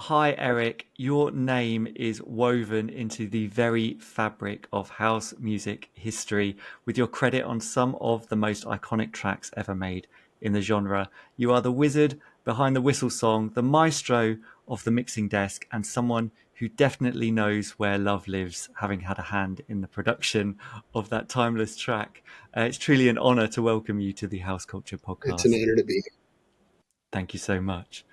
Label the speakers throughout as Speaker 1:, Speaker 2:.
Speaker 1: Hi, Eric. Your name is woven into the very fabric of house music history with your credit on some of the most iconic tracks ever made in the genre. You are the wizard behind the whistle song, the maestro of the mixing desk, and someone who definitely knows where love lives, having had a hand in the production of that timeless track. It's truly an honor to welcome you to the House Culture
Speaker 2: It's an
Speaker 1: podcast.
Speaker 2: honor to be here.
Speaker 1: Thank you so much.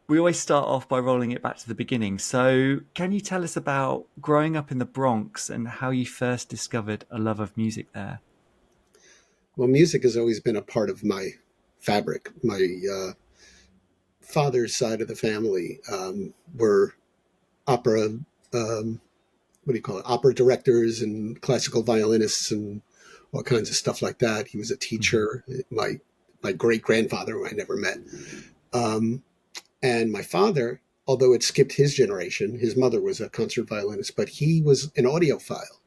Speaker 1: We always start off by rolling it back to the beginning. So, can you tell us about growing up in the Bronx and how you first discovered a love of music there?
Speaker 2: Well, music has always been a part of my fabric. My father's side of the family were opera, what do you call it? Opera directors and classical violinists and all kinds of stuff like that. He was a
Speaker 1: Hmm.
Speaker 2: teacher. My great grandfather, who I never met, um, and my father, although it skipped his generation, his mother was a concert violinist, but he was an audiophile.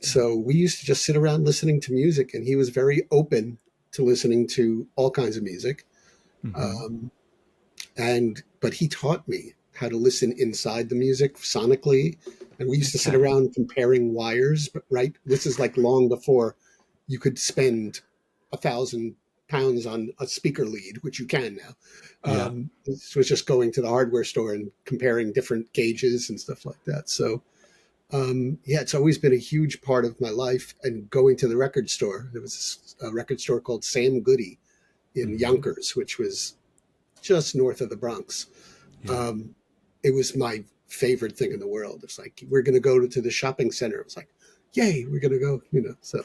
Speaker 1: Yeah.
Speaker 2: So we used to just sit around listening to music, and he was very open to listening to all kinds of music.
Speaker 1: Hmm.
Speaker 2: Um, and but he taught me how to listen inside the music sonically, and we used to sit
Speaker 1: Okay.
Speaker 2: around comparing wires. But right, this is like long before you could spend £1,000 on a speaker lead, which you can now.
Speaker 1: Yeah.
Speaker 2: This was just going to the hardware store and comparing different gauges and stuff like that. So yeah, it's always been a huge part of my life. And going to the record store, there was a record store called Sam Goody in
Speaker 1: Hmm.
Speaker 2: Yonkers, which was just north of the Bronx.
Speaker 1: Yeah.
Speaker 2: Um, it was my favorite thing in the world. It's like, we're going to go to the shopping center. It was like, yay, we're going to go, So,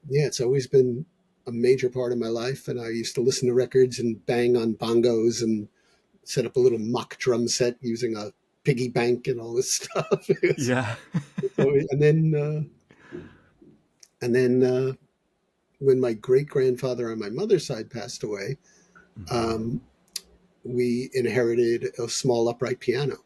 Speaker 2: yeah, it's always been a major part of my life. And I used to listen to records and bang on bongos and set up a little mock drum set using a piggy bank and all this stuff.
Speaker 1: Yeah.
Speaker 2: And then, when my great grandfather on my mother's side passed away,
Speaker 1: Hmm.
Speaker 2: um, we inherited a small upright piano.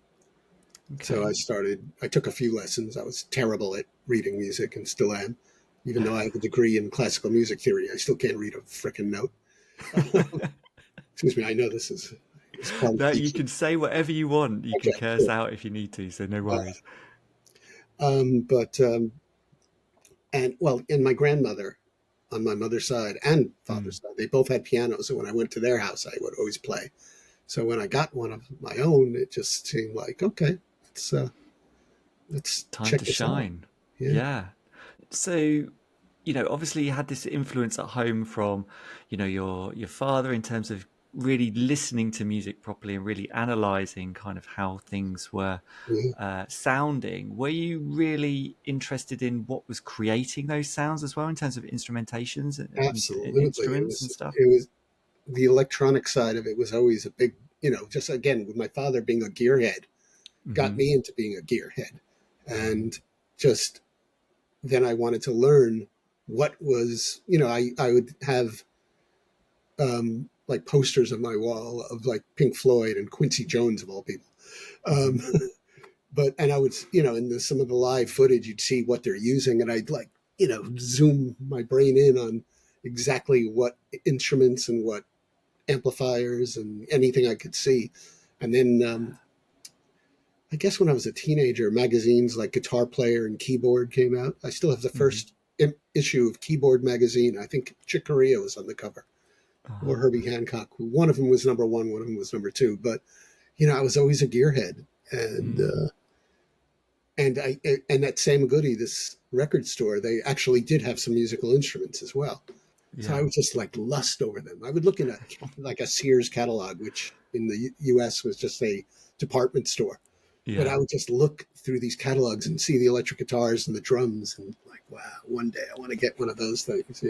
Speaker 2: So
Speaker 1: Okay.
Speaker 2: I took a few lessons. I was terrible at reading music and still am. Even though I have a degree in classical music theory, I still can't read a frickin' note. Excuse me, I know it's called
Speaker 1: That you
Speaker 2: teaching.
Speaker 1: can say whatever you want. You can
Speaker 2: Okay,
Speaker 1: curse
Speaker 2: cool.
Speaker 1: out if you need to, so no
Speaker 2: Uh,
Speaker 1: worries.
Speaker 2: but, and well, and my grandmother on my mother's side and
Speaker 1: Mm.
Speaker 2: father's side, they both had pianos. So when I went to their house, I would always play. So when I got one of my own, it just seemed like, okay, let's uh, let's
Speaker 1: Time
Speaker 2: check
Speaker 1: to
Speaker 2: this out.
Speaker 1: shine.
Speaker 2: Yeah,
Speaker 1: Yeah. So, obviously you had this influence at home from, your father in terms of really listening to music properly and really analyzing kind of how things were
Speaker 2: yeah,
Speaker 1: sounding. Were you really interested in what was creating those sounds as well in terms of instrumentations and
Speaker 2: absolutely.
Speaker 1: instruments and stuff?
Speaker 2: It was the electronic side of it was always a big, just again with my father being a gearhead, got
Speaker 1: Hmm.
Speaker 2: me into being a gearhead, and just then I wanted to learn what was, I would have like posters on my wall of like Pink Floyd and Quincy Jones of all people.
Speaker 1: Hmm.
Speaker 2: Um, but and I would, in some of the live footage, you'd see what they're using, and I'd like, zoom my brain in on exactly what instruments and what amplifiers and anything I could see. And then I guess when I was a teenager, magazines like Guitar Player and Keyboard came out. I still have the
Speaker 1: Hmm.
Speaker 2: first issue of Keyboard magazine. I think Chick Corea was on the cover, or
Speaker 1: Uh-huh.
Speaker 2: Herbie Hancock. One of them was number one of them was number two. But I was always a gearhead, and
Speaker 1: Mm.
Speaker 2: uh, and I and that Sam Goody, this record store, they actually did have some musical instruments as well. So I
Speaker 1: Yeah.
Speaker 2: would just like lust over them. I would look in a Sears catalog, which in the U.S. was just a department store. But I
Speaker 1: Yeah.
Speaker 2: would just look through these catalogs and see the electric guitars and the drums, and like, wow, one day I want to get one of those things.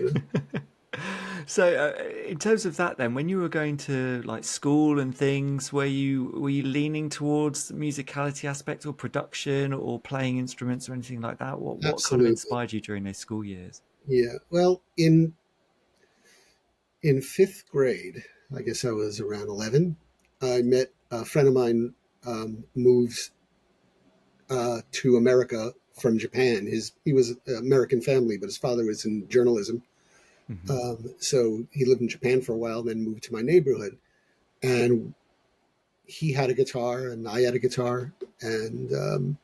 Speaker 1: So, in terms of that, then, when you were going to like school and things, were you leaning towards the musicality aspect or production or playing instruments or anything like that? What kind of
Speaker 2: Absolutely,
Speaker 1: inspired you during those school years?
Speaker 2: yeah. Well, in fifth grade, I guess I was around 11. I met a friend of mine, moves to America from Japan. He was an American family, but his father was in journalism.
Speaker 1: Hmm.
Speaker 2: So he lived in Japan for a while, then moved to my neighborhood. And he had a guitar and I had a guitar, and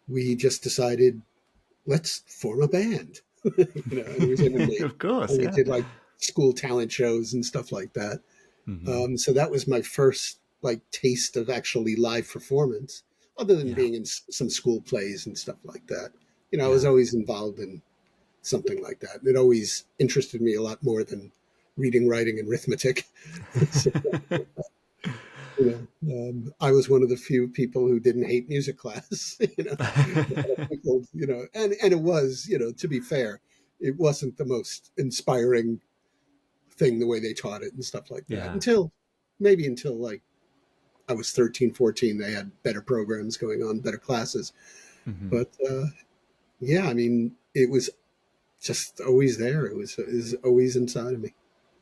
Speaker 2: we just decided, let's form a band. And it was him and me,
Speaker 1: Of course,
Speaker 2: and we
Speaker 1: yeah.
Speaker 2: did like school talent shows and stuff like that.
Speaker 1: Hmm.
Speaker 2: So that was my first like taste of actually live performance, other than
Speaker 1: Yeah,
Speaker 2: being in some school plays and stuff like that. I was
Speaker 1: yeah.
Speaker 2: always involved in something like that. It always interested me a lot more than reading, writing, and arithmetic. So, I was one of the few people who didn't hate music class. A lot of people, and it was, to be fair, it wasn't the most inspiring thing the way they taught it and stuff like that
Speaker 1: Yeah.
Speaker 2: until like I was 13, 14. They had better programs going on, better classes.
Speaker 1: Hmm.
Speaker 2: But yeah, I mean, it was just always there. It was always inside of me.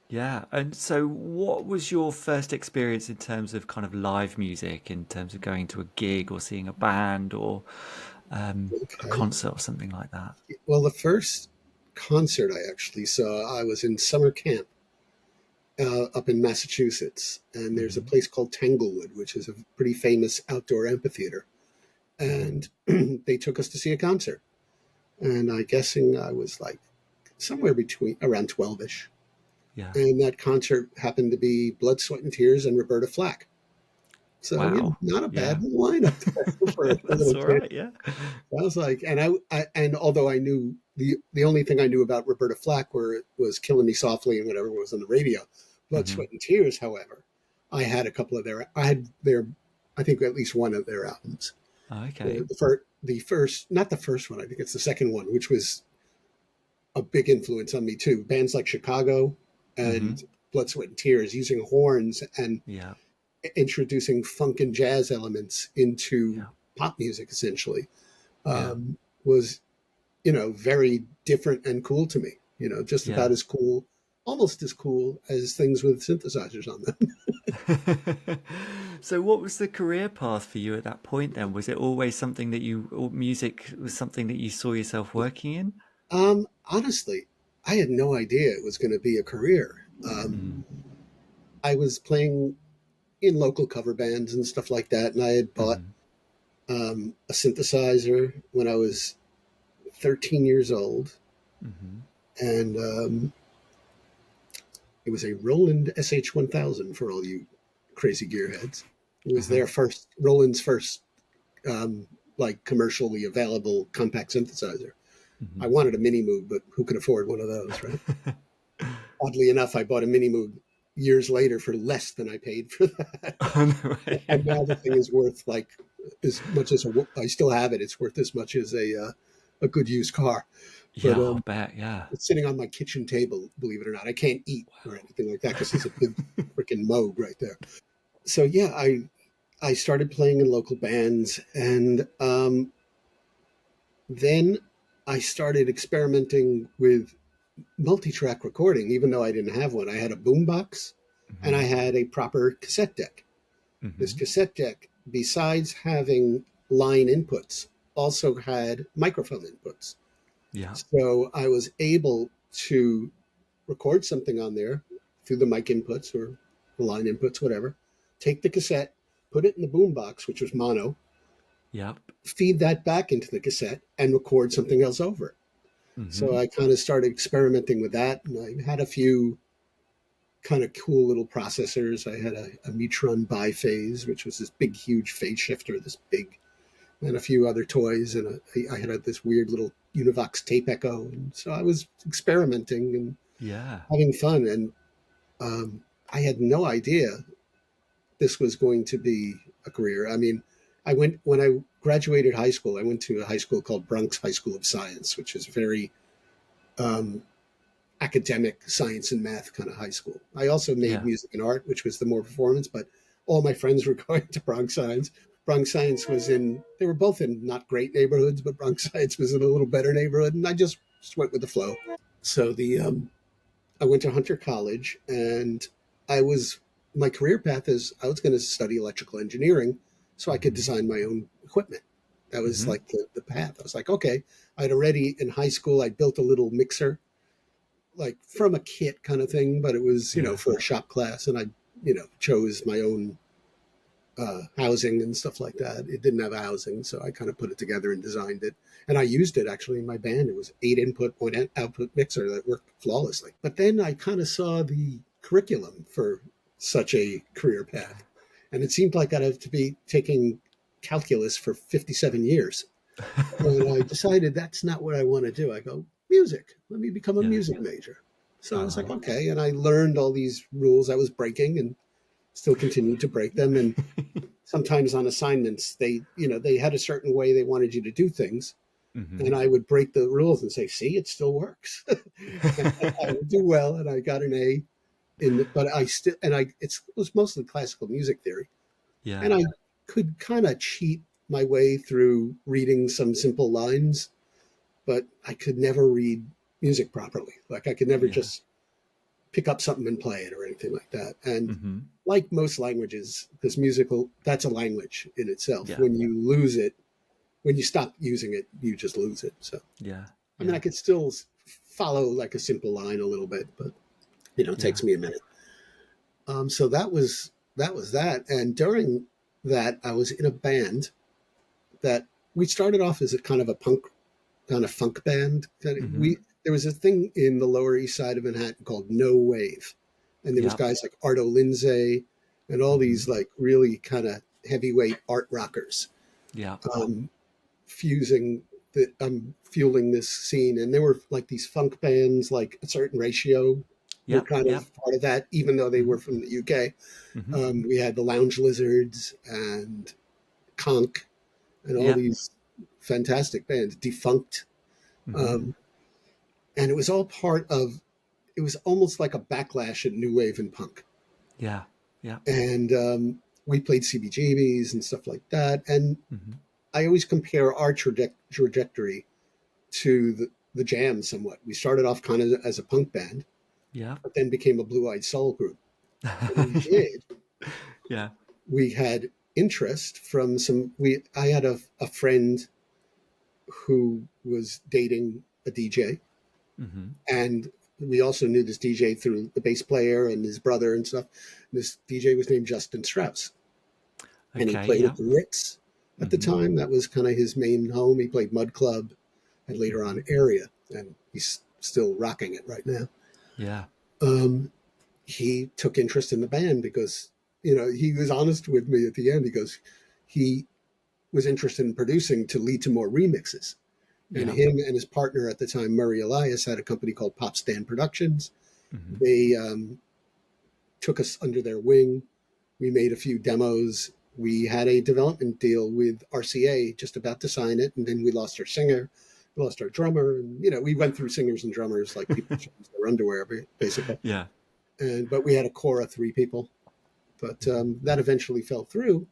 Speaker 1: Yeah. And so, what was your first experience in terms of kind of live music, in terms of going to a gig or seeing a band or a
Speaker 2: Okay.
Speaker 1: concert or something like that?
Speaker 2: Well, the first concert I actually saw, I was in summer camp up in Massachusetts, and there's a
Speaker 1: Hmm.
Speaker 2: place called Tanglewood, which is a pretty famous outdoor amphitheater.
Speaker 1: Hmm.
Speaker 2: And they took us to see a concert. And I guessing I was like somewhere between around 12ish.
Speaker 1: Yeah.
Speaker 2: And that concert happened to be Blood, Sweat, and Tears and Roberta Flack. So,
Speaker 1: Wow.
Speaker 2: not a bad
Speaker 1: Yeah.
Speaker 2: lineup there for a
Speaker 1: That's
Speaker 2: little
Speaker 1: all
Speaker 2: kid.
Speaker 1: right. Yeah.
Speaker 2: I was like, and and although I knew the only thing I knew about Roberta Flack was "Killing Me Softly" and whatever was on the radio, Blood,
Speaker 1: Hmm.
Speaker 2: Sweat, and Tears. However, I had their, I think at least one of their albums.
Speaker 1: Okay.
Speaker 2: The first, not the first one. I think it's the second one, which was a big influence on me too. Bands like Chicago and
Speaker 1: Hmm.
Speaker 2: Blood, Sweat, and Tears using horns and
Speaker 1: Yeah.
Speaker 2: introducing funk and jazz elements into
Speaker 1: Yeah.
Speaker 2: pop music, essentially,
Speaker 1: Yeah.
Speaker 2: was very different and cool to me. Just about
Speaker 1: Yeah.
Speaker 2: as cool, almost as cool as things with synthesizers on them.
Speaker 1: So, what was the career path for you at that point then? Was it always something that or music was something that you saw yourself working in?
Speaker 2: Honestly, I had no idea it was going to be a career.
Speaker 1: Mm.
Speaker 2: I was playing in local cover bands and stuff like that, and I had bought
Speaker 1: Hmm.
Speaker 2: a synthesizer when I was 13 years old,
Speaker 1: Hmm.
Speaker 2: and it was a Roland SH-1000 for all you crazy gearheads. It was
Speaker 1: Uh-huh.
Speaker 2: their first Roland's first um, like commercially available compact synthesizer. I
Speaker 1: Hmm.
Speaker 2: wanted a Mini Moog, but who could afford one of those, right? Oddly enough, I bought a Mini Moog years later for less than I paid for that,
Speaker 1: On the way.
Speaker 2: and now the thing is worth like as much as I still have it. It's worth as much as a good used car, but
Speaker 1: Yeah, I'll bet. Yeah.
Speaker 2: it's sitting on my kitchen table. Believe it or not, I can't eat or
Speaker 1: Wow.
Speaker 2: anything like that because it's a big freaking Moog right there. So yeah, I started playing in local bands, and then I started experimenting with multi-track recording. Even though I didn't have one, I had a boombox and I
Speaker 1: Hmm.
Speaker 2: had a proper cassette deck. This
Speaker 1: Hmm.
Speaker 2: cassette deck, besides having line inputs, also had microphone inputs.
Speaker 1: Yeah.
Speaker 2: So I was able to record something on there through the mic inputs or the line inputs, whatever. Take the cassette, put it in the boombox, which was mono,
Speaker 1: Yep.
Speaker 2: feed that back into the cassette, and record something else over it. So
Speaker 1: Hmm.
Speaker 2: I kind of started experimenting with that, and I had a few kind of cool little processors. I had a Metron biphase, which was this big, huge phase shifter, this big, and a few other toys, and I had this weird little Univox tape echo, and so I was experimenting and
Speaker 1: Yeah.
Speaker 2: having fun, and um, I had no idea this was going to be a career. I mean, I went when I graduated high school. I went to a high school called Bronx High School of Science, which is very um, academic science and math kind of high school. I also made
Speaker 1: Yeah.
Speaker 2: music and art, which was the more performance, but all my friends were going to Bronx Science. Bronx Science was they were both in not great neighborhoods, but Bronx Science was in a little better neighborhood, and I just went with the flow. So I went to Hunter College, and I was my career path is I was going to study electrical engineering so I could
Speaker 1: Hmm.
Speaker 2: design my own equipment. That was
Speaker 1: Hmm.
Speaker 2: like the path. I was like, okay, I'd already in high school, I built a little mixer, like from a kit kind of thing, but it was,
Speaker 1: Yeah.
Speaker 2: for a shop class. And I chose my own housing and stuff like that. It didn't have housing, so I kind of put it together and designed it. And I used it actually in my band. It was 8 input, 1 output mixer that worked flawlessly. But then I kind of saw the curriculum for such a career path. And it seemed like I'd have to be taking calculus for 57 years. And I decided that's not what I want to do. I go, music. Let me become a
Speaker 1: Yeah.
Speaker 2: music major. So I was like,
Speaker 1: Uh-huh.
Speaker 2: okay. And I learned all these rules I was breaking and still continued to break them. And sometimes on assignments, they had a certain way they wanted you to do things.
Speaker 1: Hmm.
Speaker 2: And I would break the rules and say, see, it still works. And I would do well. And I got an A but I still, it was mostly classical music theory.
Speaker 1: Yeah.
Speaker 2: And I could kind of cheat my way through reading some simple lines, but I could never read music properly. Like I could never
Speaker 1: Yeah.
Speaker 2: just pick up something and play it or anything like that. And
Speaker 1: Hmm.
Speaker 2: like most languages, because musical, that's a language in itself.
Speaker 1: Yeah.
Speaker 2: When you lose it, when you stop using it, you just lose it. So,
Speaker 1: Yeah.
Speaker 2: I mean, I
Speaker 1: Yeah.
Speaker 2: could still follow like a simple line a little bit, but it
Speaker 1: Yeah.
Speaker 2: takes me a minute. So that was that. And during that, I was in a band that we started off as a kind of a punk, kind of funk band.
Speaker 1: Hmm.
Speaker 2: There was a thing in the Lower East Side of Manhattan called No Wave, and there was
Speaker 1: Yep.
Speaker 2: guys like Arto Lindsay and all
Speaker 1: Hmm.
Speaker 2: these like really kind of heavyweight art rockers
Speaker 1: Yeah.
Speaker 2: um, fusing that fueling this scene. And there were like these funk bands, like A Certain Ratio were
Speaker 1: Yep.
Speaker 2: kind
Speaker 1: Yep.
Speaker 2: of part of that, even though they
Speaker 1: Hmm.
Speaker 2: were from the UK.
Speaker 1: Hmm.
Speaker 2: We had the Lounge Lizards and Conk and all
Speaker 1: Yep.
Speaker 2: these fantastic bands, Defunct.
Speaker 1: Hmm.
Speaker 2: Um, and it was all part of, it was almost like a backlash at New Wave and punk.
Speaker 1: Yeah. Yeah.
Speaker 2: And we played CBGBs and stuff like that. And
Speaker 1: Hmm.
Speaker 2: I always compare our trajectory to the Jam somewhat. We started off kind of as a punk band,
Speaker 1: Yeah.
Speaker 2: but then became a Blue Eyed Soul group. When we did,
Speaker 1: Yeah.
Speaker 2: we had interest from I had a friend who was dating a DJ,
Speaker 1: Hmm.
Speaker 2: and we also knew this DJ through the bass player and his brother and stuff. This DJ was named Justin Strauss, and he
Speaker 1: Okay.
Speaker 2: played at
Speaker 1: Yeah.
Speaker 2: the Ritz at the
Speaker 1: Hmm.
Speaker 2: time. That was kind of his main home. He played Mud Club and later
Speaker 1: Hmm.
Speaker 2: on Area, and he's still rocking it right now.
Speaker 1: Yeah.
Speaker 2: Um, he took interest in the band because he was honest with me at the end. He goes, he was interested in producing to lead to more remixes. And
Speaker 1: Yeah.
Speaker 2: him and his partner at the time, Murray Elias, had a company called Pop Stand Productions.
Speaker 1: Hmm.
Speaker 2: They took us under their wing. We made a few demos. We had a development deal with RCA, just about to sign it, and then we lost our singer, we lost our drummer, and we went through singers and drummers like people change their underwear, basically.
Speaker 1: Yeah.
Speaker 2: But we had a core of 3 people. But
Speaker 1: Hmm.
Speaker 2: that eventually fell through.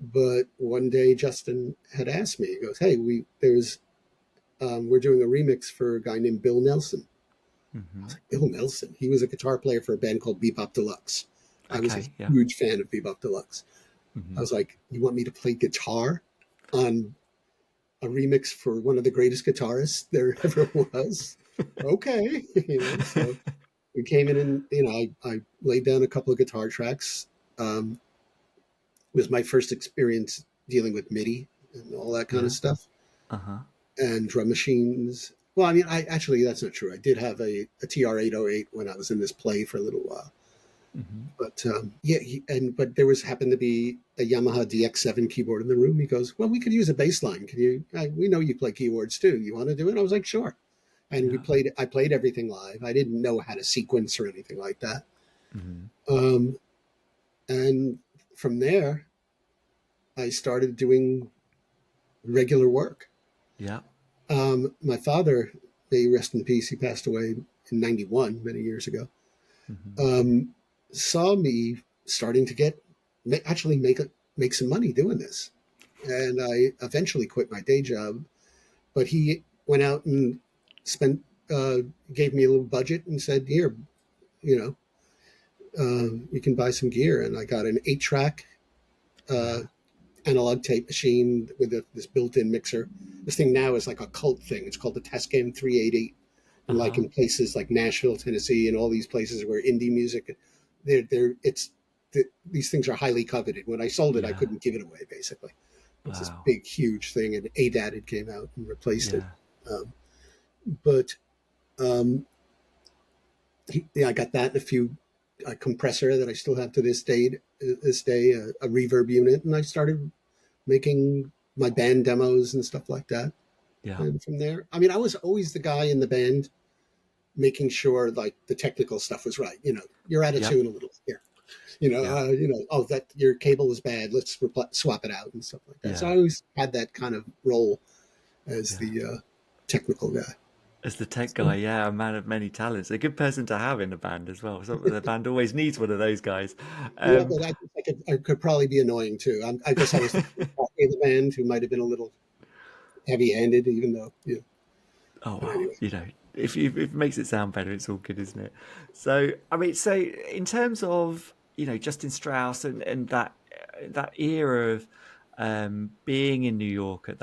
Speaker 2: But one day Justin had asked me, he goes, "Hey, we're doing a remix for a guy named Bill Nelson." I was
Speaker 1: Hmm.
Speaker 2: like, "Bill Nelson?" He was a guitar player for a band called Bebop Deluxe. I was a
Speaker 1: Okay. Yeah.
Speaker 2: huge fan of Bebop Deluxe. I
Speaker 1: Hmm.
Speaker 2: was like, "You want me to play guitar on a remix for one of the greatest guitarists there ever was?" Okay, So we came in and I laid down a couple of guitar tracks. It was my first experience dealing with MIDI and all that kind of
Speaker 1: Yeah.
Speaker 2: stuff
Speaker 1: Uh-huh.
Speaker 2: and drum machines. Well, I mean, I actually that's not true. I did have a TR-808 when I was in this play for a little while.
Speaker 1: Hmm.
Speaker 2: But yeah, but there was happened to be a Yamaha DX7 keyboard in the room. He goes, "Well, we could use a bass line. Can you? We know you play keyboards too. You want to do it?" I was like, "Sure." And we
Speaker 1: Yeah.
Speaker 2: played. I played everything live. I didn't know how to sequence or anything like that.
Speaker 1: Hmm.
Speaker 2: Um, and from there, I started doing regular work.
Speaker 1: Yeah.
Speaker 2: My father, may he rest in peace, he passed away in '91, many years ago.
Speaker 1: Hmm.
Speaker 2: Um, saw me starting to actually make some money doing this, and I eventually quit my day job. But he went out and spent gave me a little budget and said, "Here, you know, you can buy some gear." And I got an 8-track uh,
Speaker 1: Yeah.
Speaker 2: analog tape machine with this built-in mixer. This thing now is like a cult thing. It's called the Tascam 380, and like
Speaker 1: Uh-huh.
Speaker 2: in places like Nashville, Tennessee, and all these places where indie music, it's these things are highly coveted. When I sold it, I
Speaker 1: Yeah.
Speaker 2: couldn't give it away. Basically, it was this
Speaker 1: Wow.
Speaker 2: big, huge thing, and ADAT had came out and replaced it.
Speaker 1: Yeah.
Speaker 2: Um, but um, yeah, I got that and a few a compressor that I still have to this day, a reverb unit, and I started making my band demos and stuff like that.
Speaker 1: Yeah.
Speaker 2: And from there, I mean, I was always the guy in the band making sure like the technical stuff was right. You're out of
Speaker 1: Yep.
Speaker 2: tune a little here.
Speaker 1: Yeah.
Speaker 2: Oh, that your cable is bad. Let's swap it out and stuff like that. So I
Speaker 1: Yeah.
Speaker 2: always had that kind of role as
Speaker 1: Yeah.
Speaker 2: the technical guy.
Speaker 1: As the tech
Speaker 2: So,
Speaker 1: guy, yeah, a man of many talents. A good person to have in a band as well. So the band always needs one of those guys.
Speaker 2: yeah,
Speaker 1: Um,
Speaker 2: but I could probably be annoying too. I guess I was the guy in the band who might have been a little heavy-handed, even though,
Speaker 1: oh
Speaker 2: but
Speaker 1: well,
Speaker 2: anyway.
Speaker 1: if it makes it sound better, it's all good, isn't it? So I mean, so in terms of Justin Strauss and that era of being in New York at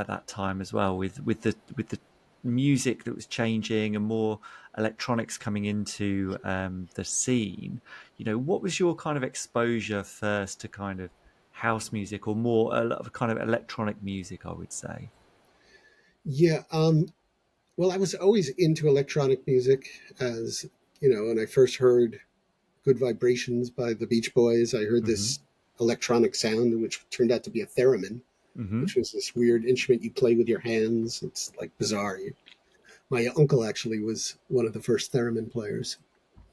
Speaker 1: that time as well, with the music that was changing and more electronics coming into the scene. What was your kind of exposure first to kind of house music or more a lot of kind of electronic music? I would say.
Speaker 2: Yeah, well, I was always into electronic music as, when I first heard Good Vibrations by the Beach Boys, I heard
Speaker 1: Hmm.
Speaker 2: this electronic sound, which turned out to be a theremin,
Speaker 1: Hmm.
Speaker 2: which was this weird instrument you play with your hands. It's like bizarre. My uncle actually was one of the first theremin players.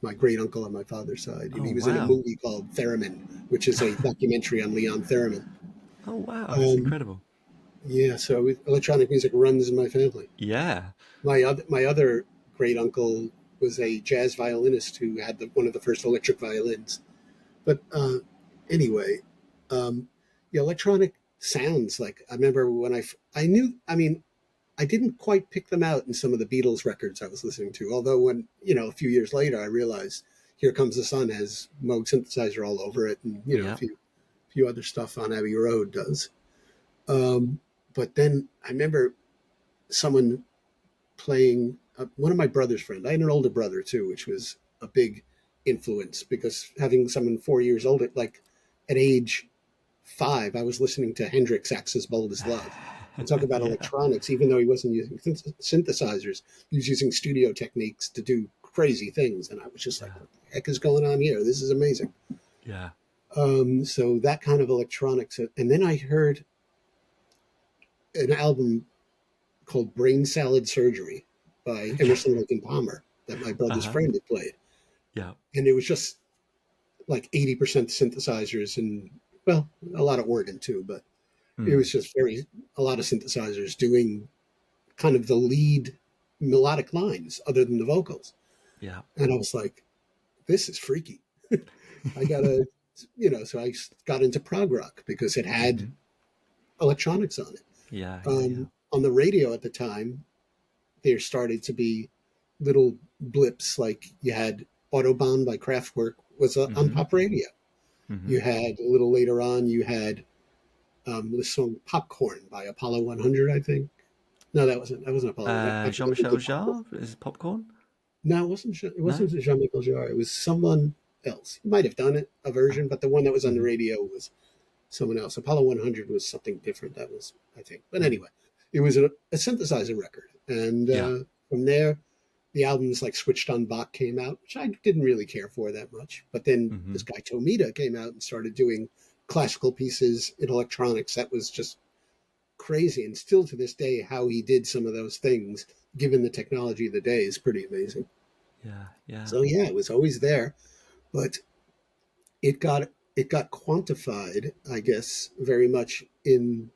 Speaker 2: My great uncle on my father's side.
Speaker 1: Oh
Speaker 2: He was in a
Speaker 1: wow.
Speaker 2: movie called Theremin, which is a documentary on Leon Theremin.
Speaker 1: Oh wow, that's
Speaker 2: Um,
Speaker 1: incredible.
Speaker 2: yeah, so electronic music runs in my family.
Speaker 1: Yeah.
Speaker 2: My other great uncle was a jazz violinist who had one of the first electric violins. But anyway, um, the electronic sounds like I remember when I knew. I mean, I didn't quite pick them out in some of the Beatles records I was listening to. Although when a few years later I realized "Here Comes the Sun" has Moog synthesizer all over it, and a
Speaker 1: Yeah.
Speaker 2: few other stuff on Abbey Road does. Um, but then I remember someone playing one of my brother's friends. I had an older brother too, which was a big influence because having someone 4 years older, like at age 5, I was listening to Hendrix Axis Bold as Love. And talk about
Speaker 1: Yeah.
Speaker 2: electronics, even though he wasn't using synthesizers, he was using studio techniques to do crazy things. And I was just like,
Speaker 1: Yeah.
Speaker 2: what the heck is going on here? This is amazing.
Speaker 1: Yeah.
Speaker 2: So that kind of electronics. And then I heard an album called Brain Salad Surgery by
Speaker 1: Okay.
Speaker 2: Emerson Lake and Palmer that my brother's
Speaker 1: Uh-huh.
Speaker 2: friend had played.
Speaker 1: Yeah.
Speaker 2: And it was just like 80% synthesizers and, well, a lot of organ too, but it
Speaker 1: Mm.
Speaker 2: was just a lot of synthesizers doing kind of the lead melodic lines other than the vocals.
Speaker 1: Yeah.
Speaker 2: And I was like, this is freaky. I gotta, so I got into prog rock because it had
Speaker 1: Hmm.
Speaker 2: electronics on it.
Speaker 1: Yeah. Yeah. Yeah.
Speaker 2: On the radio at the time, there started to be little blips like you had Autobahn by Kraftwerk was on
Speaker 1: Hmm.
Speaker 2: pop radio.
Speaker 1: Hmm.
Speaker 2: You had a little later on, you had the song Popcorn by Apollo 100, I think. No, that wasn't Apollo. I forget who
Speaker 1: Jean-Michel
Speaker 2: did Popcorn.
Speaker 1: Jarre is Popcorn.
Speaker 2: No, it
Speaker 1: No.
Speaker 2: wasn't Jean-Michel Jarre. It was someone else. He might have done it, a version, but the one that was on the
Speaker 1: Hmm.
Speaker 2: radio was someone else. Apollo 100 was something different. That was, I think. But
Speaker 1: Mm.
Speaker 2: anyway, it was a synthesizer record. And
Speaker 1: Yeah.
Speaker 2: from there, the albums like Switched on Bach came out, which I didn't really care for that much. But then this
Speaker 1: Hmm.
Speaker 2: guy Tomita came out and started doing classical pieces in electronics. That was just crazy. And still to this day, how he did some of those things, given the technology of the day, is pretty amazing.
Speaker 1: Yeah. Yeah.
Speaker 2: So yeah, it was always there, but it got it got quantified, I guess, very much in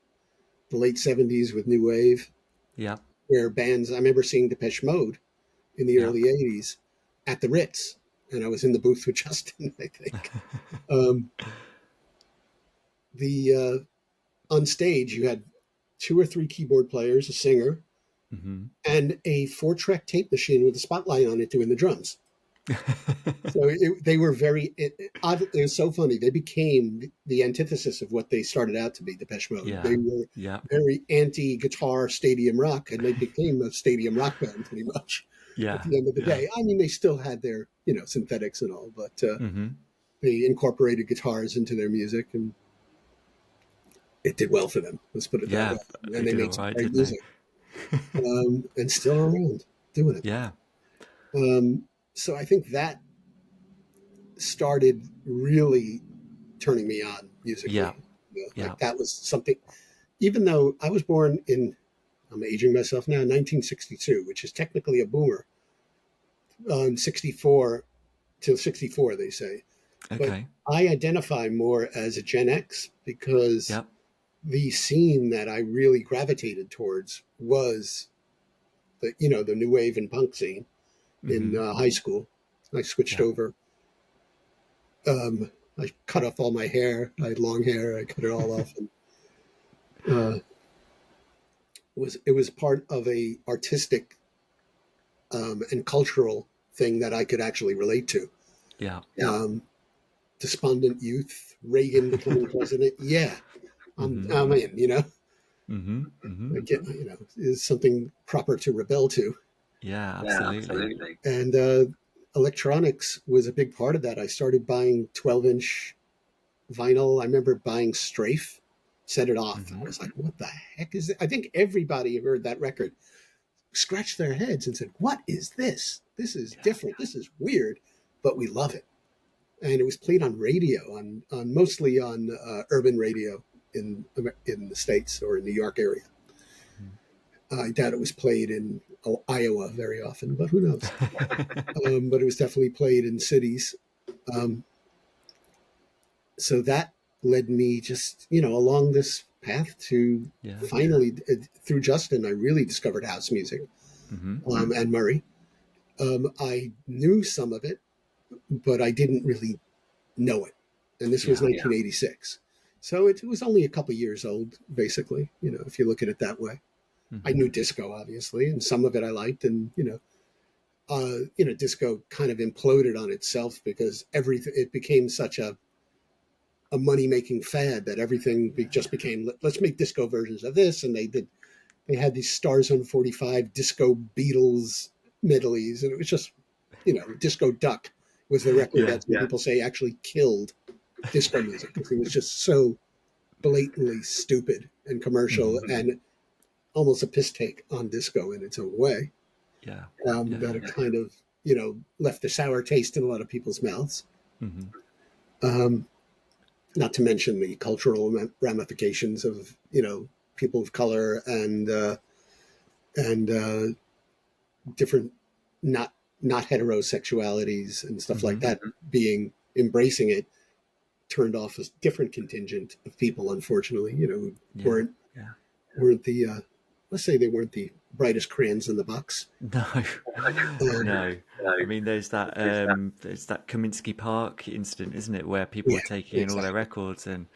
Speaker 2: the late '70s with new wave,
Speaker 1: Yeah.
Speaker 2: where bands. I remember seeing Depeche Mode in the
Speaker 1: Yeah.
Speaker 2: early '80s at the Ritz, and I was in the booth with Justin. I think um, the on stage you had 2 or 3 keyboard players, a singer,
Speaker 1: Hmm.
Speaker 2: and a 4-track tape machine with a spotlight on it doing the drums. So they were it was so funny. They became the antithesis of what they started out to be, Depeche Mode.
Speaker 1: Yeah.
Speaker 2: They were
Speaker 1: Yeah.
Speaker 2: very anti-guitar stadium rock, and they became a stadium rock band pretty much at
Speaker 1: Yeah.
Speaker 2: the end of the
Speaker 1: Yeah.
Speaker 2: day. I mean, they still had their, synthetics and all, but
Speaker 1: Hmm.
Speaker 2: they incorporated guitars into their music, and it did well for them. Let's put it that
Speaker 1: Yeah,
Speaker 2: way.
Speaker 1: they
Speaker 2: And they
Speaker 1: did all
Speaker 2: made some
Speaker 1: right,
Speaker 2: great
Speaker 1: didn't they?
Speaker 2: music, and still around doing it.
Speaker 1: Yeah,
Speaker 2: So I think that started really turning me on
Speaker 1: yeah,
Speaker 2: musically. You know,
Speaker 1: yeah.
Speaker 2: like that was something. Even though I was born in, I'm aging myself now, 1962, which is technically a boomer. 64 till 64, they say. But
Speaker 1: Okay.
Speaker 2: I identify more as a Gen X because
Speaker 1: Yep.
Speaker 2: the scene that I really gravitated towards was the new wave and punk scene in
Speaker 1: Mm-hmm.
Speaker 2: high school. I switched
Speaker 1: Yep.
Speaker 2: over. I cut off all my hair. I had long hair. I cut it all off, and uh, it was part of a artistic and cultural thing that I could actually relate to.
Speaker 1: Yeah.
Speaker 2: Um, Despondent youth, Reagan becoming president. Yeah,
Speaker 1: Mm-hmm.
Speaker 2: I'm in.
Speaker 1: Mm-hmm. Mm-hmm.
Speaker 2: I get, is something proper to rebel to.
Speaker 1: Yeah,
Speaker 2: Yeah,
Speaker 1: absolutely.
Speaker 2: absolutely. And electronics was a big part of that. I started buying 12-inch vinyl. I remember buying Strafe, Set It Off.
Speaker 1: Mm-hmm.
Speaker 2: I was like, what the heck is it? I think everybody who heard that record scratched their heads and said, what is this? This is
Speaker 1: Yeah.
Speaker 2: different. This is weird, but we love it. And it was played on radio, on mostly on urban radio in the States or in New York area. I doubt it was played in Iowa very often, but who knows? But it was definitely played in cities. Um, so that led me just, along this path to
Speaker 1: Yeah.
Speaker 2: finally, through Justin, I really discovered house music,
Speaker 1: Mm-hmm.
Speaker 2: and Murray. I knew some of it, but I didn't really know it. And this was
Speaker 1: Yeah.
Speaker 2: 1986. So it was only a couple years old, basically, if you look at it that way. I
Speaker 1: Mm-hmm.
Speaker 2: knew disco, obviously, and some of it I liked. And, disco kind of imploded on itself because everything, it became such a money making fad that everything just became, let's make disco versions of this. And they had these Stars on 45 disco Beatles medleys. And it was just, Disco Duck was the record
Speaker 1: Yeah.
Speaker 2: that some people say actually killed disco music because it was just so blatantly stupid and commercial
Speaker 1: Mm-hmm.
Speaker 2: and almost a piss take on disco in its own way.
Speaker 1: Yeah.
Speaker 2: That
Speaker 1: Yeah.
Speaker 2: it kind of, left a sour taste in a lot of people's mouths.
Speaker 1: Mm-hmm.
Speaker 2: Um, Not to mention the cultural ramifications of, people of color and different not not heterosexualities and stuff like
Speaker 1: Mm-hmm.
Speaker 2: that being embracing it turned off a different contingent of people, unfortunately, who
Speaker 1: Yeah.
Speaker 2: weren't
Speaker 1: Yeah.
Speaker 2: weren't the let's say they weren't the brightest crayons in the box.
Speaker 1: No.
Speaker 2: Um,
Speaker 1: No. I mean, there's that Kaminsky Park incident, isn't it, where people
Speaker 2: yeah,
Speaker 1: were taking in all their
Speaker 2: exactly.
Speaker 1: records, and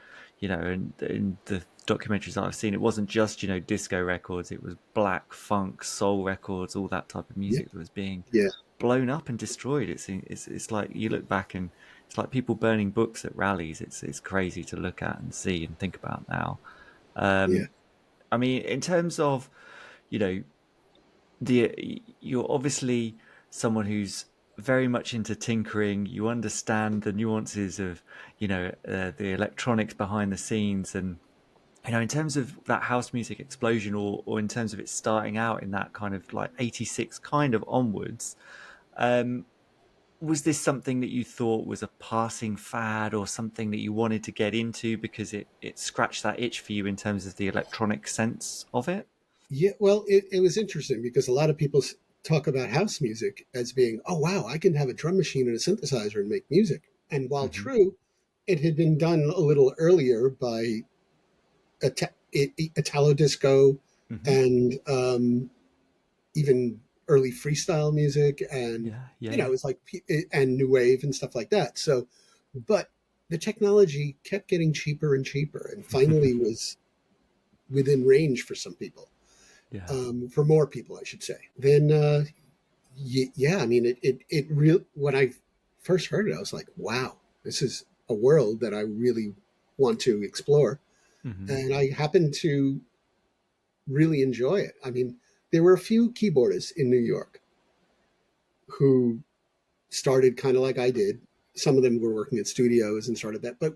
Speaker 1: and in the documentaries that I've seen, it wasn't just disco records; it was black, funk, soul records, all that type of
Speaker 2: Yeah,
Speaker 1: music that was being
Speaker 2: yeah,
Speaker 1: blown up and destroyed. It's like you look back and it's like people burning books at rallies. It's crazy to look at and see and think about now.
Speaker 2: yeah,
Speaker 1: Um, I mean, in terms of you know you're obviously someone who's very much into tinkering. You understand the nuances of the electronics behind the scenes, and in terms of that house music explosion, or in terms of it starting out in that kind of like 86 kind of onwards. um was this something that you thought was a passing fad, or something that you wanted to get into because it scratched that itch for you in terms of the electronic sense of it?
Speaker 2: yeah. Well, it was interesting because a lot of people talk about house music as being, oh wow, I can have a drum machine and a synthesizer and make music. And while
Speaker 1: Hmm.
Speaker 2: true, it had been done a little earlier by Italo disco
Speaker 1: Hmm.
Speaker 2: and even early freestyle music, and
Speaker 1: Yeah, yeah, yeah.
Speaker 2: it's like and new wave and stuff like that. So, but the technology kept getting cheaper and cheaper, and finally was within range for some people,
Speaker 1: Yeah.
Speaker 2: for more people, I should say. Then, yeah, I mean, it real when I first heard it, I was like, wow, this is a world that I really want to explore,
Speaker 1: Hmm.
Speaker 2: and I happened to really enjoy it. I mean, there were a few keyboardists in New York who started kind of like I did, some of them were working at studios and started that. But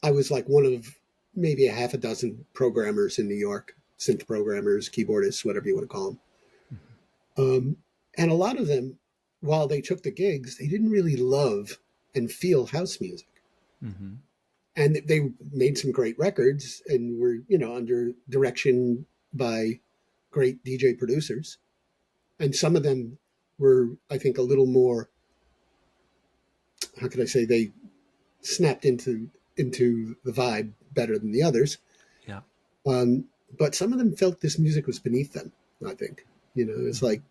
Speaker 2: I was like one of maybe a half a dozen programmers in New York, synth programmers, keyboardists, whatever you want to call them.
Speaker 1: Mhm.
Speaker 2: And a lot of them, while they took the gigs, they didn't really love and feel house music.
Speaker 1: Mhm.
Speaker 2: And they made some great records and were, under direction by great DJ producers. And some of them were, I think, a little more, how can I say, they snapped into the vibe better than the others.
Speaker 1: Yeah.
Speaker 2: But some of them felt this music was beneath them, I think. It's
Speaker 1: Mhm.
Speaker 2: like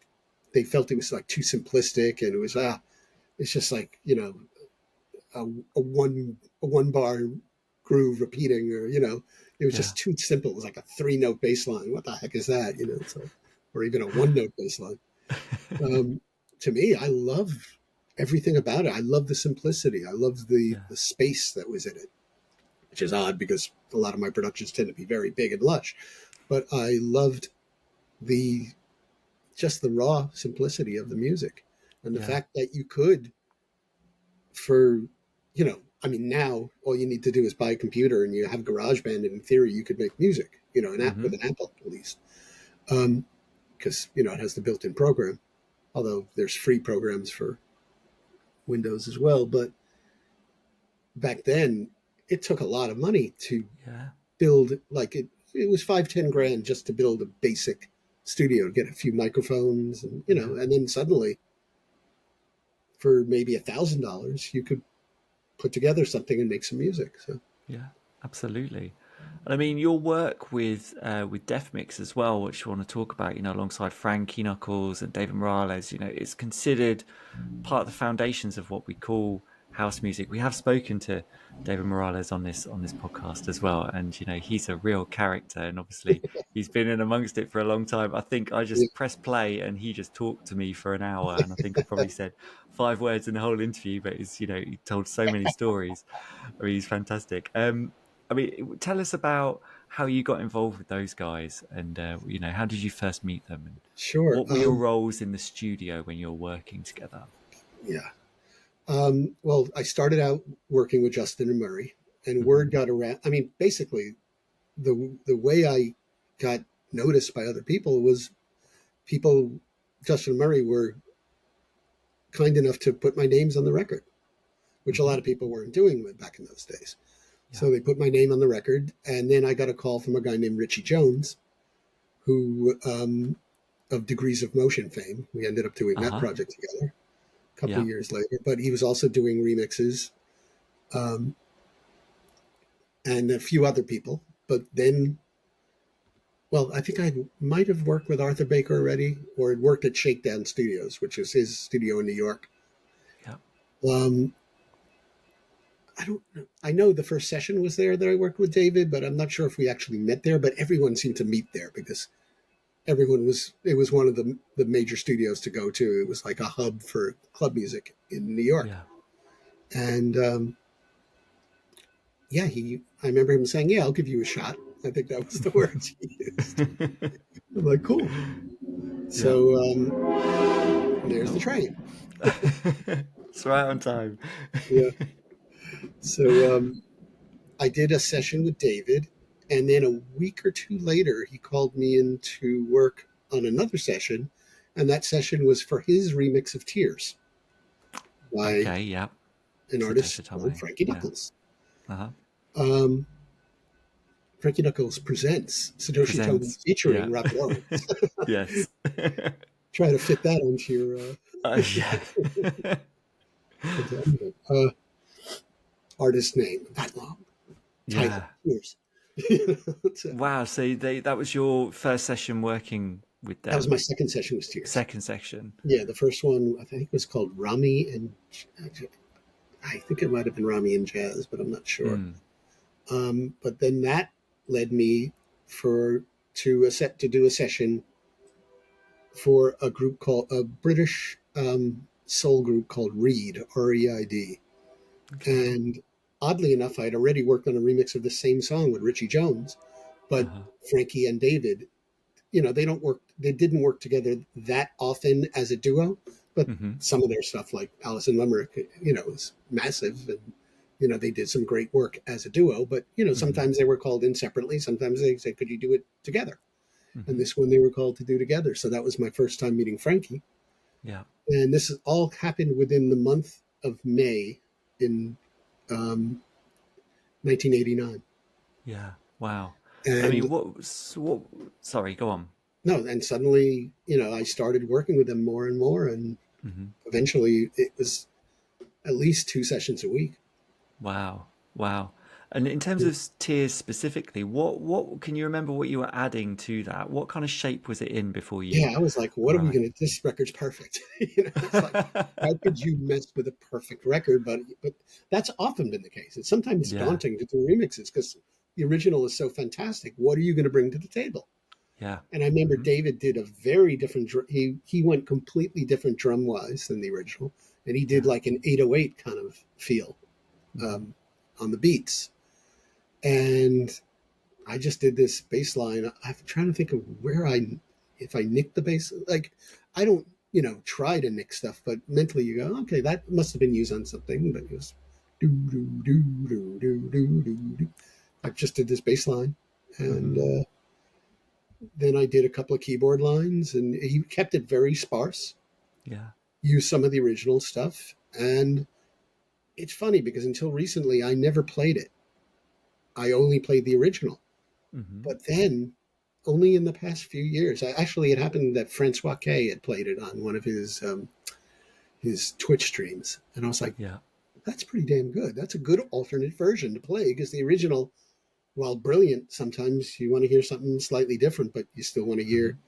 Speaker 2: they felt it was like too simplistic, and it was it's just like, a one bar groove repeating, or it was
Speaker 1: Yeah.
Speaker 2: just too simple. It was like a 3 note bass line. What the heck is that? So, or even a 1 note bass line. Um, to me, I love everything about it. I love the simplicity. I love the
Speaker 1: Yeah.
Speaker 2: the space that was in it, which is odd because a lot of my productions tend to be very big and lush. But I loved the just the raw simplicity of the music, and the
Speaker 1: Yeah.
Speaker 2: fact that you could, for I mean, now all you need to do is buy a computer and you have GarageBand, and in theory you could make music, an app with
Speaker 1: Mhm.
Speaker 2: an Apple at least, because it has the built-in program. Although there's free programs for Windows as well, but back then it took a lot of money to
Speaker 1: Yeah.
Speaker 2: build. Like it was 5-10 grand just to build a basic studio, to get a few microphones, and
Speaker 1: Yeah.
Speaker 2: and then suddenly for maybe $1,000 you could put together something and make some music. So
Speaker 1: Yeah. Absolutely. And I mean, your work with Def Mix as well, which you want to talk about, alongside Frankie Knuckles and David Morales, it's considered part of the foundations of what we call house music. We have spoken to David Morales on this podcast as well, and he's a real character, and obviously he's been in amongst it for a long time. I think I
Speaker 2: yeah,
Speaker 1: just pressed play and he just talked to me for an hour, and I think I probably said 5 words in the whole interview, but he told so many stories. I mean, he's fantastic. I mean, tell us about how you got involved with those guys, and how did you first meet them, and
Speaker 2: sure.
Speaker 1: what were your roles in the studio when you were working together?
Speaker 2: Yeah. Well, I started out working with Justin and Murray, and
Speaker 1: Hmm.
Speaker 2: word got around. I mean, basically, the way I got noticed by other people was people. Justin and Murray were kind enough to put my names on the record, which a
Speaker 1: Hmm.
Speaker 2: lot of people weren't doing back in those days.
Speaker 1: Yeah.
Speaker 2: So they put my name on the record, and then I got a call from a guy named Richie Jones, who of Degrees of Motion fame. We ended up doing
Speaker 1: Uh
Speaker 2: that
Speaker 1: huh.
Speaker 2: project together a couple of
Speaker 1: Yeah.
Speaker 2: years later. But he was also doing remixes, um, and a few other people. But then, well, I think I might have worked with Arthur Baker already, or had worked at Shakedown Studios, which is his studio in New York.
Speaker 1: Yeah.
Speaker 2: Um, I don't know. I know the first session was there that I worked with David, but I'm not sure if we actually met there. But everyone seemed to meet there because it was one of the major studios to go to. It was like a hub for club music in New York.
Speaker 1: Yeah.
Speaker 2: And yeah, I remember him saying, "Yeah, I'll give you a shot." I think that was the words he used. I'm like, cool.
Speaker 1: Yeah.
Speaker 2: So there's the
Speaker 1: Oh.
Speaker 2: train.
Speaker 1: It's right on time.
Speaker 2: Yeah. So I did a session with David, and then a week or two later, he called me in to work on another session, and that session was for his remix of Tears by
Speaker 1: Okay. Yeah.
Speaker 2: an
Speaker 1: Satoshi
Speaker 2: artist called
Speaker 1: Tomoe.
Speaker 2: Frankie
Speaker 1: Yeah.
Speaker 2: Knuckles.
Speaker 1: Uh huh.
Speaker 2: Um, Frankie Knuckles presents Satoshi Tomie
Speaker 1: Presents. Yeah.
Speaker 2: featuring Robbie Lawrence.
Speaker 1: Yes.
Speaker 2: Try to fit that onto your
Speaker 1: Yeah.
Speaker 2: into anything. Artist name that long title.
Speaker 1: Yeah.
Speaker 2: Years. So
Speaker 1: Wow. So that was your first session working with
Speaker 2: that was my
Speaker 1: them.
Speaker 2: second session with Tears.
Speaker 1: Second section.
Speaker 2: Yeah, the first one I think was called Rami and I think it might have been Rami and Jazz, but I'm not sure.
Speaker 1: Mm.
Speaker 2: But then that led me for to do a session for a group called a British soul group called Reed, Reid.
Speaker 1: Okay.
Speaker 2: And oddly enough, I had already worked on a remix of the same song with Richie Jones,
Speaker 1: Uh
Speaker 2: but
Speaker 1: huh.
Speaker 2: Frankie and David, they didn't work together that often as a duo, But
Speaker 1: Hmm.
Speaker 2: some of their stuff, like Alice in Limerick, is massive, and they did some great work as a duo. But
Speaker 1: Hmm.
Speaker 2: sometimes they were called in separately. Sometimes they said, "Could you do it together?" And
Speaker 1: Hmm.
Speaker 2: this one they were called to do together. So that was my first time meeting Frankie,
Speaker 1: Yeah.
Speaker 2: and this all happened within the month of May in um, 1989.
Speaker 1: Yeah. Wow. I mean,
Speaker 2: And
Speaker 1: what, sorry, go on.
Speaker 2: no, and suddenly, I started working with them more and more, and
Speaker 1: Hmm.
Speaker 2: eventually it was at least 2 sessions a week.
Speaker 1: Wow. Wow. And in terms of tiers specifically, what can you remember what you were adding to that? What kind of shape was it in before you
Speaker 2: Yeah, I was like, what are we
Speaker 1: arrived?
Speaker 2: going to, this record's perfect. It's like, how could you mess with a perfect record? But that's often been the case. It's sometimes
Speaker 1: Yeah.
Speaker 2: daunting to do remixes because the original is so fantastic. What are you going to bring to the table?
Speaker 1: Yeah.
Speaker 2: And I remember
Speaker 1: Hmm.
Speaker 2: David did a very different, he went completely different drum wise than the original. And he did
Speaker 1: Yeah.
Speaker 2: like an 808 kind of feel
Speaker 1: Hmm.
Speaker 2: um, on the beats. And I just did this bass line. I'm trying to think of if I nicked the bass. Like, I don't, try to nick stuff, but mentally you go, okay, that must have been used on something. But it was do, do, do, do, do, do, do, do. I just did this bass line. And
Speaker 1: Hmm.
Speaker 2: then I did a couple of keyboard lines, and he kept it very sparse,
Speaker 1: Yeah.
Speaker 2: used some of the original stuff. And it's funny because until recently, I never played it. I only played the original.
Speaker 1: Hmm.
Speaker 2: But then only in the past few years. Actually, it happened that Francois K had played it on one of his Twitch streams, and I was like,
Speaker 1: Yeah.
Speaker 2: "That's pretty damn good. That's a good alternate version to play because the original, while brilliant, sometimes you want to hear something slightly different, but you still want to hear,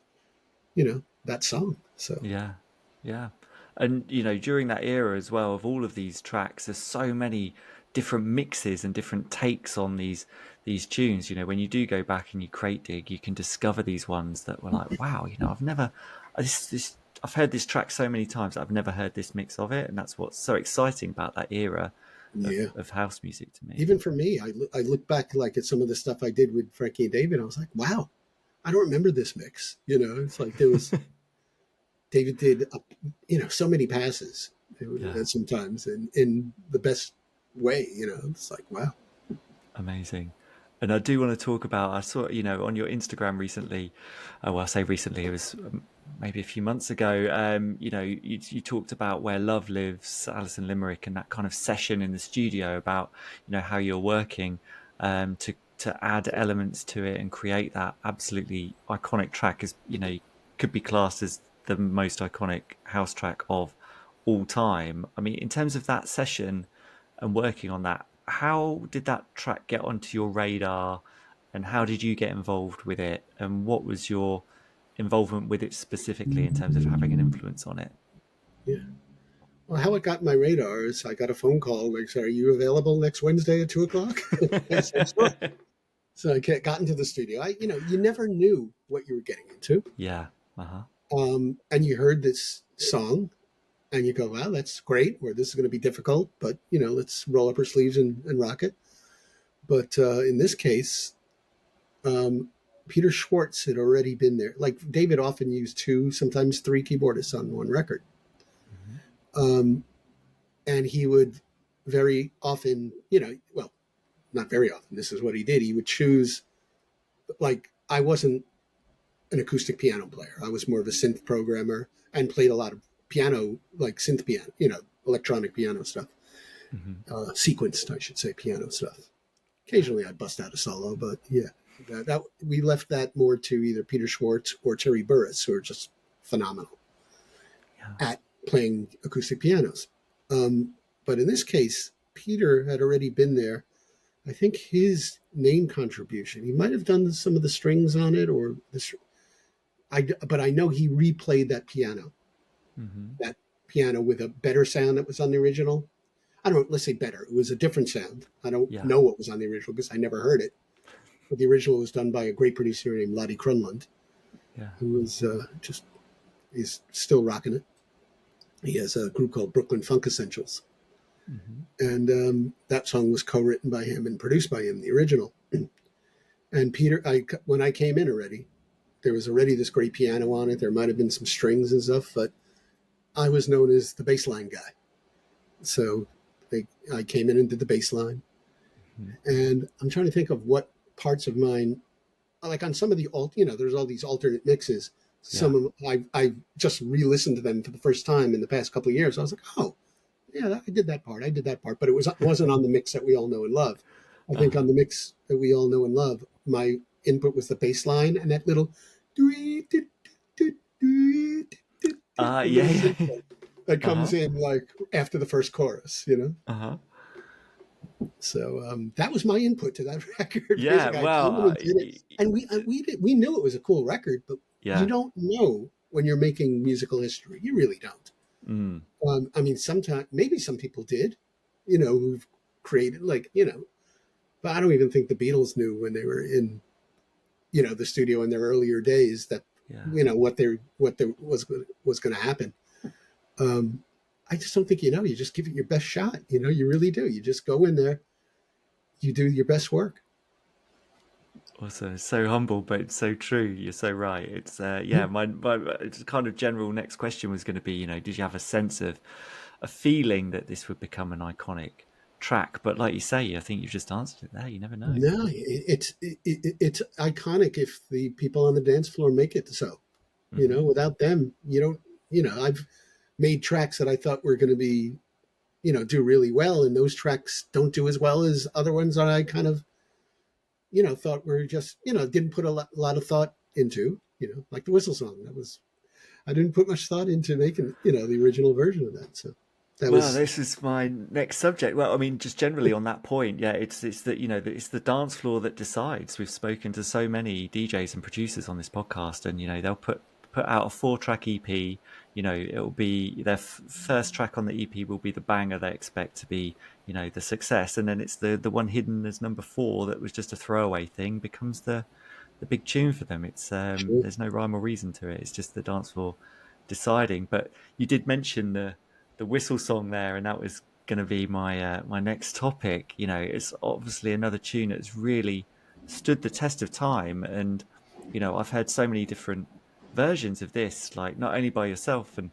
Speaker 1: Hmm.
Speaker 2: that song." So
Speaker 1: Yeah. Yeah. And during that era as well, of all of these tracks, there's so many different mixes and different takes on these tunes. When you do go back and you crate dig, you can discover these ones that were like, wow, I've never this I've heard this track so many times, I've never heard this mix of it, and that's what's so exciting about that era
Speaker 2: yeah,
Speaker 1: of house music to me.
Speaker 2: even for me, I look back like at some of the stuff I did with Frankie and David. I was like, "Wow, I don't remember this mix." It's like there was David did, so many passes
Speaker 1: Yeah.
Speaker 2: sometimes in the best way. It's like, wow.
Speaker 1: Amazing. And I do want to talk about, I saw, on your Instagram recently, well, I say recently, it was maybe a few months ago, you talked about Where Love Lives, Alison Limerick, and that kind of session in the studio about, how you're working to add elements to it and create that absolutely iconic track as, could be classed as the most iconic house track of all time. I mean, in terms of that session, and working on that, how did that track get onto your radar and how did you get involved with it? And what was your involvement with it specifically in terms of having an influence on it?
Speaker 2: Yeah. Well, how it got my radar is I got a phone call like, "Are you available next Wednesday at 2 o'clock?" I said, "Sure." So I got into the studio. You never knew what you were getting into.
Speaker 1: Yeah. Uh-huh.
Speaker 2: And you heard this song and you go, "Wow, that's great," or "This is going to be difficult, but, let's roll up our sleeves and rock it." But in this case, um, Peter Schwartz had already been there. Like David often used two, sometimes three keyboardists on one record.
Speaker 1: Hmm.
Speaker 2: Um, and he would very often, well, not very often, this is what he did. He would choose, like, I wasn't an acoustic piano player. I was more of a synth programmer and played a lot of piano, like synth piano, electronic piano stuff,
Speaker 1: Hmm.
Speaker 2: sequenced, I should say, piano stuff. Occasionally I'd bust out a solo, but yeah, that we left that more to either Peter Schwartz or Terry Burris, who are just phenomenal
Speaker 1: Yeah.
Speaker 2: at playing acoustic pianos. Um, but in this case, Peter had already been there. I think his main contribution, he might have done some of the strings on it, or this. But I know he replayed
Speaker 1: Hmm.
Speaker 2: that piano with a better sound that was on the original. I don't know, let's say better. It was a different sound. I don't
Speaker 1: Yeah.
Speaker 2: know what was on the original because I never heard it. But the original was done by a great producer named Lottie Crunland,
Speaker 1: Yeah.
Speaker 2: who was just is still rocking it. He has a group called Brooklyn Funk Essentials,
Speaker 1: Hmm.
Speaker 2: and that song was co-written by him and produced by him, the original. And Peter, when I came in already, there was already this great piano on it. There might have been some strings and stuff, but I was known as the bass line guy. So I came in and did the bass line.
Speaker 1: Mhm.
Speaker 2: And I'm trying to think of what parts of mine, like on some of the there's all these alternate mixes.
Speaker 1: Yeah.
Speaker 2: Some of I just re-listened to them for the first time in the past couple of years. I was like, oh, yeah, I did that part. I did that part, but wasn't on the mix that we all know and love. I think
Speaker 1: Uh-huh.
Speaker 2: on the mix that we all know and love, my input was the bass line and that little the little
Speaker 1: Yeah.
Speaker 2: synth part that comes
Speaker 1: Uh-huh.
Speaker 2: in like after the first chorus.
Speaker 1: Uh-huh.
Speaker 2: So that was my input to that record.
Speaker 1: Yeah,
Speaker 2: Basically, I came in
Speaker 1: well,
Speaker 2: and did it, and we knew it was a cool record, but you
Speaker 1: yeah.
Speaker 2: don't know when you're making musical history. You really don't.
Speaker 1: Mm.
Speaker 2: I mean, sometimes maybe some people did, who've created but I don't even think the Beatles knew when they were in the studio in their earlier days that
Speaker 1: Yeah.
Speaker 2: what there was going to happen. Um, I just don't think you just give it your best shot. You really do. You just go in there, you do your best work.
Speaker 1: Also, it's so humble, but it's so true. You're so right. It's yeah.
Speaker 2: Mhm.
Speaker 1: My it's kind of general next question was going to be, did you have a sense of a feeling that this would become an iconic track? But like you say, I think you've just answered it there. You never know.
Speaker 2: No, it's iconic if the people on the dance floor make it so.
Speaker 1: Hmm.
Speaker 2: Without them, you don't. I've made tracks that I thought were going to be, do really well, and those tracks don't do as well as other ones that I kind of, thought were just, didn't put a lot of thought into. Like the whistle song. I didn't put much thought into making, the original version of that. So that
Speaker 1: Well,
Speaker 2: was
Speaker 1: this is my next subject. Well, I mean, just generally on that point, yeah, it's that it's the dance floor that decides. We've spoken to so many DJs and producers on this podcast, and they'll put out a 4-track EP. It'll be their first track on the EP will be the banger they expect to be the success, and then it's the one hidden as number 4 that was just a throwaway thing becomes the big tune for them. It's
Speaker 2: sure.
Speaker 1: there's no rhyme or reason to it. It's just the dance floor deciding. But you did mention the whistle song there, and that was going to be my next topic. It's obviously another tune that's really stood the test of time, and I've heard so many different versions of this, like not only by yourself and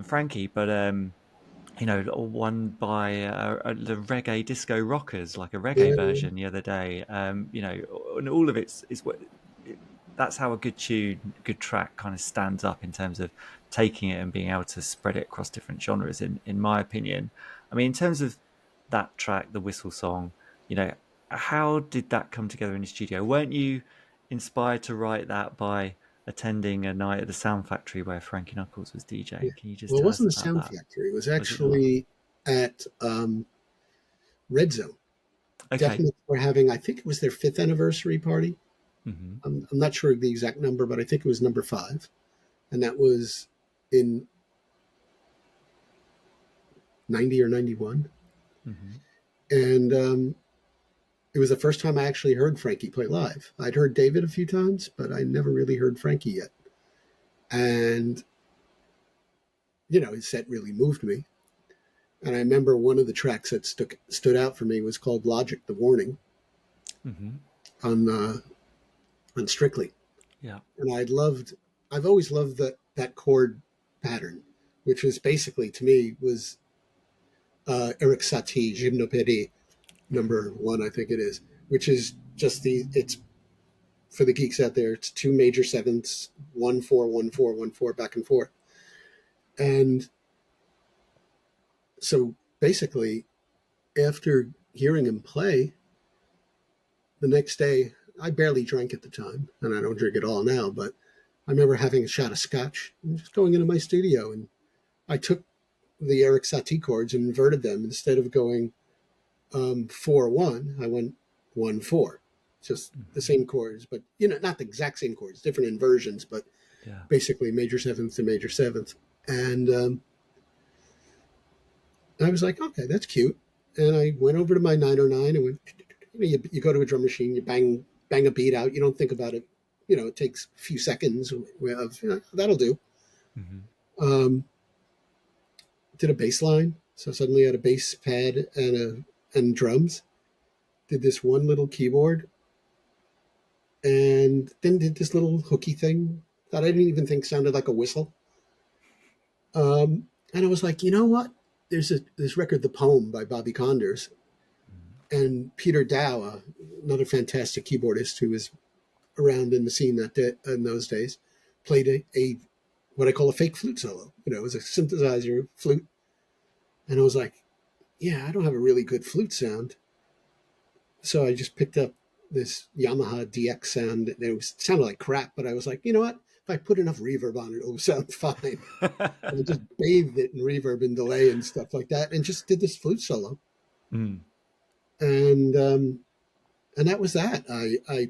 Speaker 1: Frankie, but one by the reggae disco rockers, like a reggae
Speaker 2: Yeah,
Speaker 1: version the other day. And all of it's is what that's how a good tune, good track kind of stands up in terms of taking it and being able to spread it across different genres. In my opinion, I mean, in terms of that track, the whistle song, how did that come together in the studio? Weren't you inspired to write that by attending a night at the Sound Factory where Frankie Knuckles was
Speaker 2: yeah.
Speaker 1: DJing? Can you just
Speaker 2: Well, it
Speaker 1: tell us
Speaker 2: wasn't a
Speaker 1: about
Speaker 2: Sound
Speaker 1: that?
Speaker 2: Factory. It was
Speaker 1: Was it not?
Speaker 2: actually at Red Zone.
Speaker 1: Okay.
Speaker 2: Definitely, we're having. I think it was their 5th anniversary party.
Speaker 1: Hmm.
Speaker 2: I'm not sure the exact number, but I think it was number 5, and that was in 90 or 91.
Speaker 1: Hmm.
Speaker 2: And it was the first time I actually heard Frankie play live. I'd heard David a few times, but I never really heard Frankie yet. And his set really moved me. And I remember one of the tracks that stood out for me was called "Logic: The Warning"
Speaker 1: Hmm.
Speaker 2: on Strictly.
Speaker 1: Yeah.
Speaker 2: And I've always loved that chord pattern, which was basically to me was Eric Satie Gymnopédie number 1, I think it is, which is just it's for the geeks out there. It's 2 major sevenths, 1/4, 1/4, 1/4, back and forth. And so basically, after hearing him play, the next day, I barely drank at the time, and I don't drink at all now, but I remember having a shot of scotch and just going into my studio, and I took the Eric Satie chords and inverted them. Instead of going 4/1, I went 1/4. Just the
Speaker 1: Hmm.
Speaker 2: same chords, but not the exact same chords, different inversions, but
Speaker 1: Yeah.
Speaker 2: basically major seventh to major seventh. And I was like, okay, that's cute. And I went over to my 909 and went, you go to a drum machine, you bang a beat out. You don't think about it. It takes a few seconds of, that'll do.
Speaker 1: Hmm.
Speaker 2: Um, did a bass line. So suddenly I had a bass pad and drums. Did this one little keyboard and then did this little hooky thing that I didn't even think sounded like a whistle. And I was like, you know what? There's this record, The Poem by Bobby Condors, and Peter Dow, another fantastic keyboardist who was around in the scene in those days, played a what I call a fake flute solo. It was a synthesizer flute, and I was like, yeah, I don't have a really good flute sound, so I just picked up this Yamaha DX sound. It sounded like crap, but I was like, you know what? If I put enough reverb on it, it'll sound fine. And I just bathed it in reverb and delay and stuff like that, and just did this flute solo.
Speaker 1: Mm.
Speaker 2: And that was that. I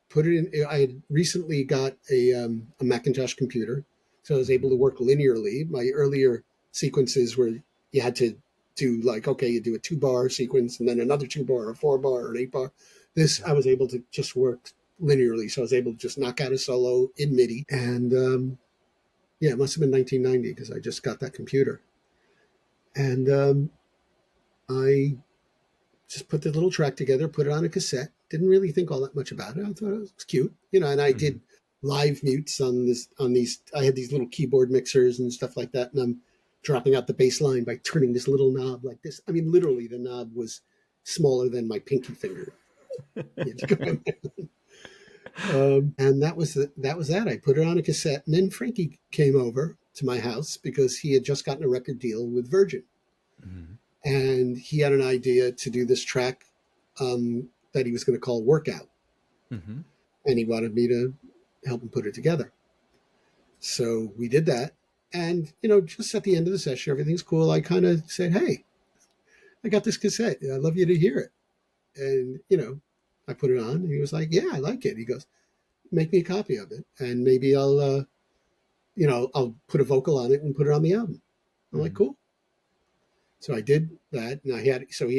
Speaker 2: put it in. I had recently got a Macintosh computer, so I was able to work linearly. My earlier sequences where you had to do like, okay, you do a 2-bar sequence and then another 2-bar, a 4-bar, or an 8-bar. This I was able to just work linearly, so I was able to just knock out a solo in MIDI. And yeah, it must have been 1990 because I just got that computer, and I just put the little track together, put it on a cassette. Didn't really think all that much about it. I thought it was cute, and I
Speaker 1: Mm.
Speaker 2: did live mutes on these. I had these little keyboard mixers and stuff like that, and I'm dropping out the bass line by turning this little knob like this. I mean, literally, the knob was smaller than my pinky finger. And that was that. I put it on a cassette, and then Frankie came over to my house because he had just gotten a record deal with Virgin,
Speaker 1: Mm.
Speaker 2: and he had an idea to do this track that he was going to call Workout,
Speaker 1: Mm-hmm.
Speaker 2: and he wanted me to help him put it together. So we did that, and just at the end of the session, everything's cool. I kind of said, "Hey, I got this cassette. I'd love you to hear it." And I put it on, and he was like, "Yeah, I like it." He goes, "Make me a copy of it, and maybe I'll put a vocal on it and put it on the album." I'm like,
Speaker 1: Mm.
Speaker 2: "Cool." So I did that, and he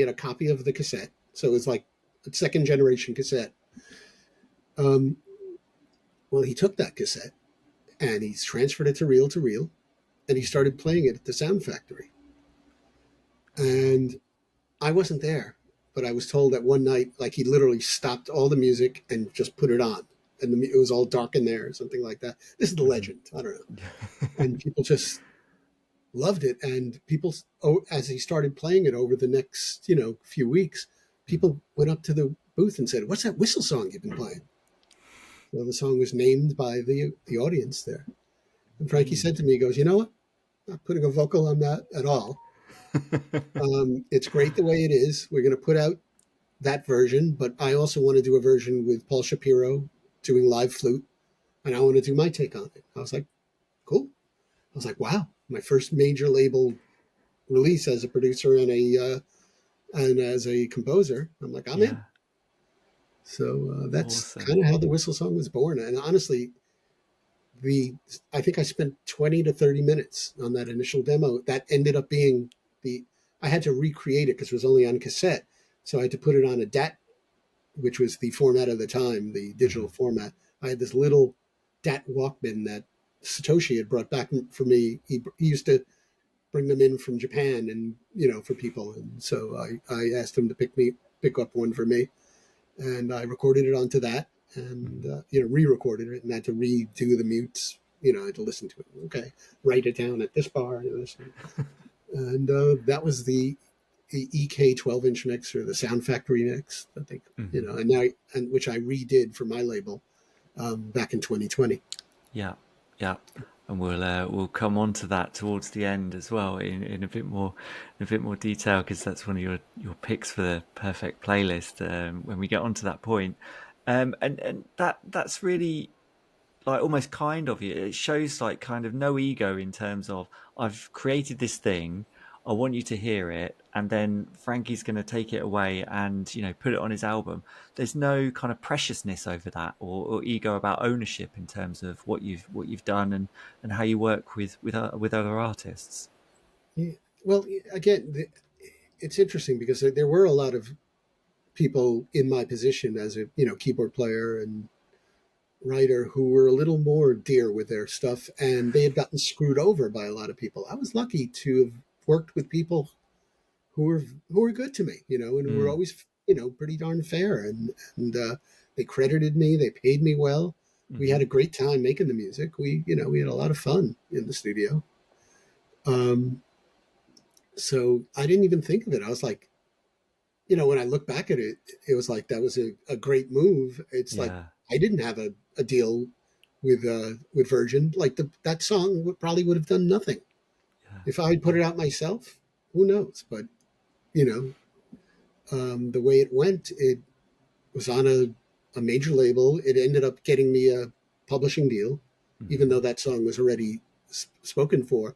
Speaker 2: had a copy of the cassette, so it was like a second generation cassette. Um, well, he took that cassette and he's transferred it to reel, and he started playing it at the Sound Factory. And I wasn't there, but I was told that one night, like he literally stopped all the music and just put it on, and it was all dark in there or something like that. This is the
Speaker 1: Mm-hmm.
Speaker 2: legend. I don't know. And people just loved it, and people, oh, as he started playing it over the next few weeks, people went up to the booth and said, "What's that whistle song you've been playing?" So the song was named by the audience there. And Frankie
Speaker 1: Mm.
Speaker 2: said to me, he goes, "You know what? Not putting a vocal on that at all. It's great the way it is. We're going to put out that version, but I also want to do a version with Paul Shapiro doing live flute, and I want to do my take on it." I was like, "Cool." I was like, "Wow, my first major label release as a producer and as a composer." I'm like, "I'm in."
Speaker 1: Yeah,
Speaker 2: So that's
Speaker 1: awesome.
Speaker 2: kind of how the whistle song was born. And honestly, the I think I spent 20 to 30 minutes on that initial demo. That ended up being the I had to recreate it because it was only on cassette. So I had to put it on a DAT, which was the format of the time, the digital
Speaker 1: Mm-hmm.
Speaker 2: format. I had this little DAT Walkman that Satoshi had brought back for me. He used to bring them in from Japan, and for people. And so I asked him to pick up one for me, and I recorded it onto that, and re-recorded it, and had to redo the mutes. I had to listen to it. Okay, write it down at this bar, this, and that was the EK 12-inch mix, or the Sound Factory mix, I think.
Speaker 1: Mm-hmm.
Speaker 2: And which I redid for my label back in 2020.
Speaker 1: Yeah, yeah, and we'll come on to that towards the end as well in a bit more detail, because that's one of your picks for the perfect playlist when we get onto that point. And that's really like almost kind of you. It shows like kind of no ego in terms of I've created this thing, I want you to hear it, and then Frankie's going to take it away and put it on his album. There's no kind of preciousness over that, or ego about ownership in terms of what you've done and how you work with other artists.
Speaker 2: Yeah. Well, again, it's interesting because there were a lot of people in my position as a keyboard player and writer who were a little more dear with their stuff, and they had gotten screwed over by a lot of people. I was lucky to have worked with people who were good to me, and who were
Speaker 1: Mm,
Speaker 2: always pretty darn fair, and they credited me, they paid me well. We
Speaker 1: mm-hmm,
Speaker 2: had a great time making the music. We had a lot of fun in the studio. So I didn't even think of it. I was like, when I look back at it, it was like that was a great move. It's like
Speaker 1: Yeah.
Speaker 2: I didn't have a deal with Virgin. Like that song probably would have done nothing
Speaker 1: Yeah.
Speaker 2: if I had put
Speaker 1: Yeah.
Speaker 2: it out myself. Who knows? But you know, the way it went, it was on a major label. It ended up getting me a publishing deal, even
Speaker 1: Hmm.
Speaker 2: though that song was already spoken for.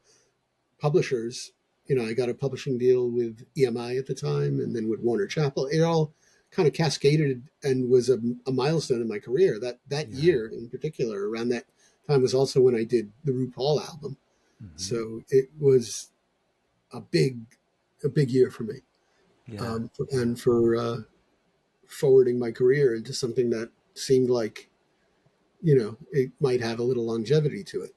Speaker 2: Publishers, I got a publishing deal with EMI at the time and then with Warner Chappell. It all kind of cascaded and was a milestone in my career. That
Speaker 1: Yeah.
Speaker 2: year in particular, around that time, was also when I did the RuPaul album.
Speaker 1: Hmm.
Speaker 2: So it was a big, a big year for me,
Speaker 1: Yeah. Yeah.
Speaker 2: and for forwarding my career into something that seemed like it might have a little longevity to it.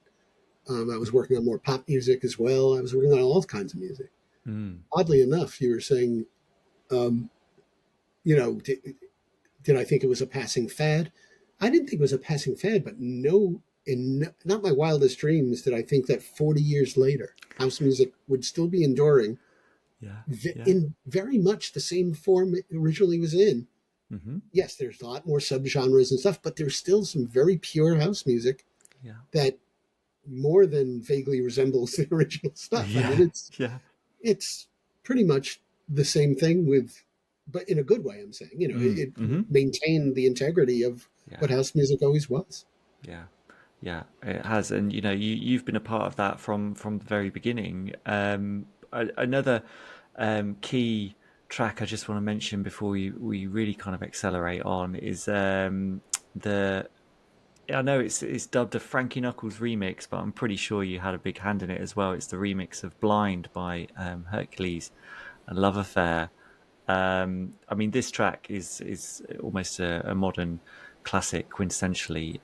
Speaker 2: I was working on more pop music as well. I was working on all kinds of music.
Speaker 1: Mm.
Speaker 2: Oddly enough, you were saying, um, did I think it was a passing fad? I didn't think it was a passing fad, but no, not my wildest dreams did I think that 40 years later, house music would still be enduring
Speaker 1: Yeah. Yeah.
Speaker 2: in very much the same form it originally was in.
Speaker 1: Hmm.
Speaker 2: Yes, there's a lot more subgenres and stuff, but there's still some very pure house music
Speaker 1: Yeah.
Speaker 2: that more than vaguely resembles the original stuff. I mean,
Speaker 1: Yeah. Yeah.
Speaker 2: it's pretty much the same thing with, but in a good way. I'm saying,
Speaker 1: Mm.
Speaker 2: it
Speaker 1: Hmm.
Speaker 2: maintained the integrity of
Speaker 1: Yeah.
Speaker 2: what house music always was.
Speaker 1: Yeah. Yeah, it has, and you've been a part of that from the very beginning. Another key track I just want to mention before we really kind of accelerate on is the I know it's dubbed a Frankie Knuckles remix, but I'm pretty sure you had a big hand in it as well. It's the remix of "Blind" by Hercules and Love Affair. I mean, this track is almost a modern classic, quintessentially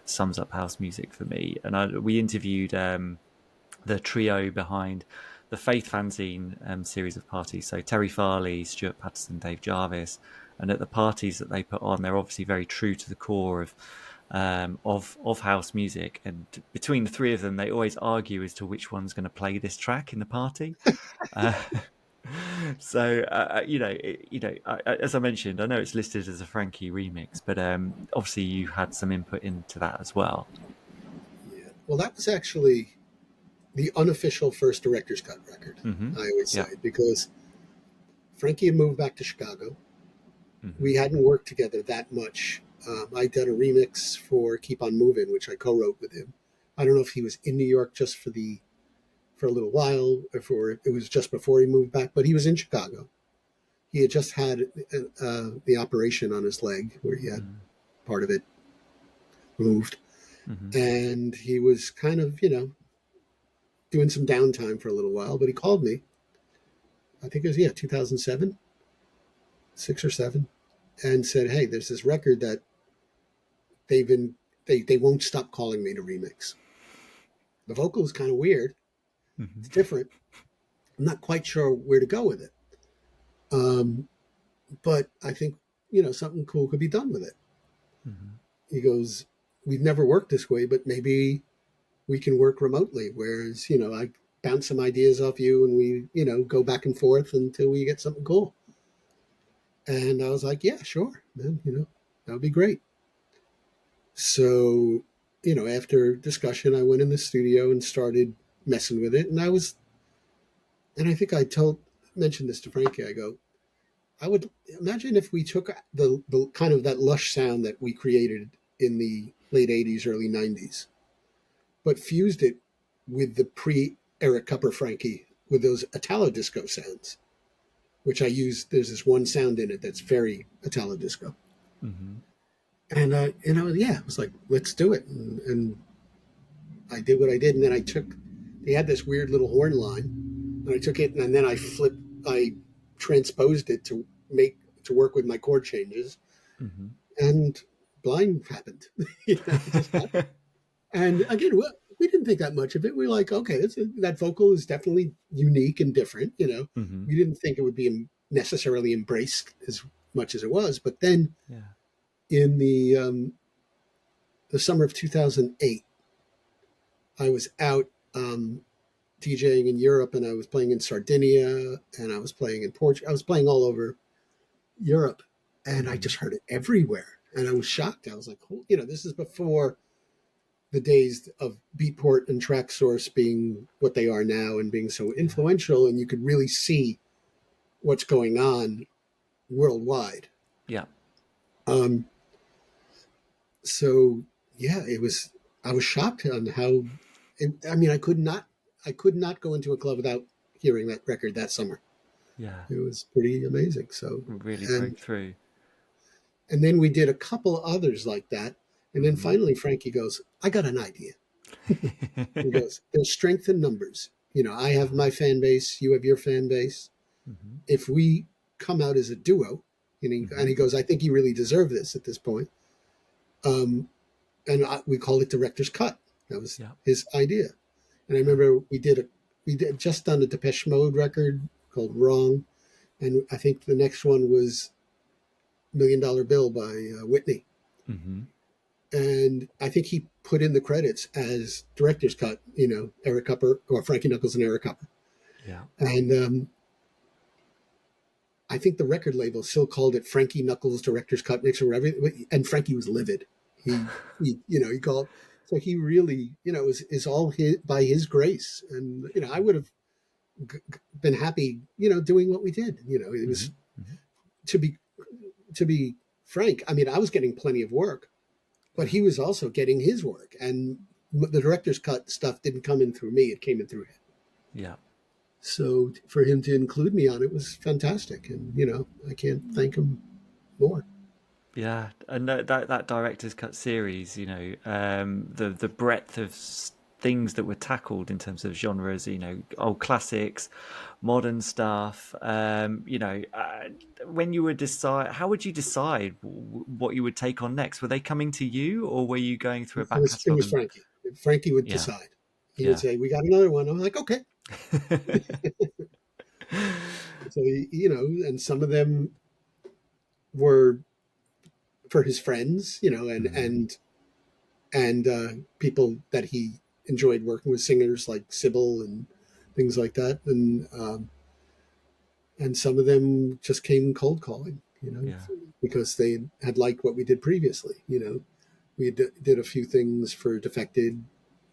Speaker 1: sums up house music for me. And we interviewed the trio behind the Faith Fanzine series of parties. So Terry Farley, Stuart Patterson, Dave Jarvis, and at the parties that they put on, they're obviously very true to the core of house music. And between the three of them, they always argue as to which one's going to play this track in the party. Uh, so as I mentioned, I know it's listed as a Frankie remix, but obviously you had some input into that as well.
Speaker 2: Yeah. Well, that was actually the unofficial first director's cut record.
Speaker 1: Hmm.
Speaker 2: I always
Speaker 1: Yeah.
Speaker 2: say because Frankie had moved back to Chicago.
Speaker 1: Hmm.
Speaker 2: We hadn't worked together that much. I'd done a remix for "Keep on Moving," which I co-wrote with him. I don't know if he was in New York just for a little while, or it was just before he moved back, but he was in Chicago. He had just had the operation on his leg where he had part of it moved.
Speaker 1: Hmm.
Speaker 2: And he was kind of, doing some downtime for a little while, but he called me. I think it was, 2007, 6 or 7, and said, "Hey, there's this record that they've been, they won't stop calling me to remix. The vocal is kind of weird.
Speaker 1: Hmm.
Speaker 2: It's different. I'm not quite sure where to go with it. Um, but I think, something cool could be done with it."
Speaker 1: Hmm.
Speaker 2: He goes, "We've never worked this way, but maybe we can work remotely. Whereas, I bounce some ideas off you and we, go back and forth until we get something cool." And I was like, "Yeah, sure, man, that would be great." So, after discussion, I went in the studio and started messing with it. And I think mentioned this to Frankie. I go, I would imagine if we took the kind of that lush sound that we created in the late 80s, early 90s, but fused it with the pre Eric Kupper Frankie with those Italo disco sounds, which I use. There's this one sound in it that's very Italo disco.
Speaker 1: Hmm.
Speaker 2: And, yeah, it was like, let's do it. And I did what I did. And then they had this weird little horn line, and I took it and then I transposed it to work with my chord changes.
Speaker 1: Hmm.
Speaker 2: And Blind happened. It just happened. And again, we didn't think that much of it. We were like, okay, that vocal is definitely unique and different.
Speaker 1: Hmm.
Speaker 2: We didn't think it would be necessarily embraced as much as it was. But then
Speaker 1: Yeah.
Speaker 2: in the summer of 2008, I was out DJing in Europe, and I was playing in Sardinia, and I was playing in Portugal. I was playing all over Europe, and I
Speaker 1: Hmm.
Speaker 2: just heard it everywhere. And I was shocked. I was like, this is before the days of Beatport and Tracksource being what they are now and being so
Speaker 1: Yeah.
Speaker 2: influential, and you could really see what's going on worldwide.
Speaker 1: Yeah.
Speaker 2: Um, so yeah, it was. I was shocked on how. I mean, I could not go into a club without hearing that record that summer.
Speaker 1: Yeah.
Speaker 2: It was pretty amazing. So,
Speaker 1: Really broke
Speaker 2: and
Speaker 1: through.
Speaker 2: and then we did a couple others like that, and then
Speaker 1: Hmm.
Speaker 2: finally Frankie goes, "I got an idea." He goes, "There's strength in numbers. I have
Speaker 1: Uh-huh.
Speaker 2: my fan base, you have your fan base.
Speaker 1: Hmm.
Speaker 2: If we come out as a duo," and
Speaker 1: Hmm.
Speaker 2: he goes, "I think you really deserve this at this point." Um, we called it Director's Cut. That was
Speaker 1: Yeah.
Speaker 2: his idea. And I
Speaker 1: Yeah.
Speaker 2: remember we did just done a Depeche Mode record called Wrong, and I think the next one was $1 Million Bill by Whitney.
Speaker 1: Hmm.
Speaker 2: And I think he put in the credits as director's cut, Eric Kupper or Frankie Knuckles and Eric Kupper.
Speaker 1: Yeah.
Speaker 2: And I think the record label still called it Frankie Knuckles director's cut mix or whatever. And Frankie was livid. He called. So he really, is all by his grace. And, I would have been happy, doing what we did. It
Speaker 1: Hmm.
Speaker 2: was
Speaker 1: Hmm.
Speaker 2: to be, to be frank. I mean, I was getting plenty of work, but
Speaker 1: Yeah.
Speaker 2: he was also getting his work, and the director's cut stuff didn't come in through me; it came in through him.
Speaker 1: Yeah.
Speaker 2: So for him to include me on it was fantastic, and I can't thank him more.
Speaker 1: Yeah, and that director's cut series, the breadth of things that were tackled in terms of genres, old classics, modern stuff. When you would decide, how would you decide what you would take on next? Were they coming to you, or were you going through a back
Speaker 2: It
Speaker 1: catalogue?
Speaker 2: was
Speaker 1: And
Speaker 2: Frankie. Frankie would
Speaker 1: yeah,
Speaker 2: decide. He would
Speaker 1: yeah,
Speaker 2: say, "We got another one." I'm like, "Okay." So and some of them were for his friends,
Speaker 1: Mhm.
Speaker 2: and people that he enjoyed working with, singers like Sybil and things like that, and some of them just came cold calling,
Speaker 1: Yeah,
Speaker 2: because they had liked what we did previously. We did a few things for Defected,